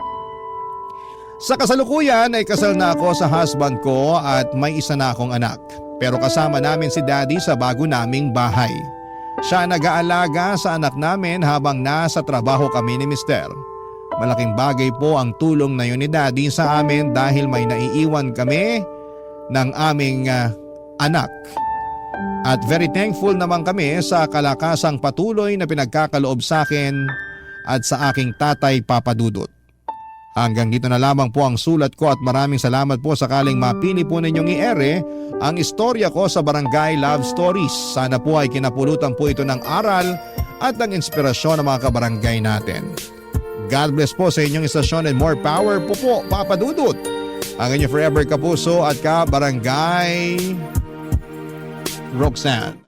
Sa kasalukuyan ay kasal na ako sa husband ko at may isa na akong anak. Pero kasama namin si Daddy sa bago naming bahay. Siya nag-aalaga sa anak namin habang nasa trabaho kami ni Mister. Malaking bagay po ang tulong na yun ni Daddy sa amin dahil may naiiwan kami ng aming anak. At very thankful naman kami sa kalakasang patuloy na pinagkakaloob sa akin at sa aking tatay, Papa Dudut. Hanggang dito na lamang po ang sulat ko at maraming salamat po sakaling mapili po ninyong i-ere ang istorya ko sa Barangay Love Stories. Sana po ay kinapulutan po ito ng aral at ng inspirasyon ng mga kabarangay natin. God bless po sa inyong istasyon and more power po Papa Dudut. Ang inyong forever kapuso at kabarangay Roxanne.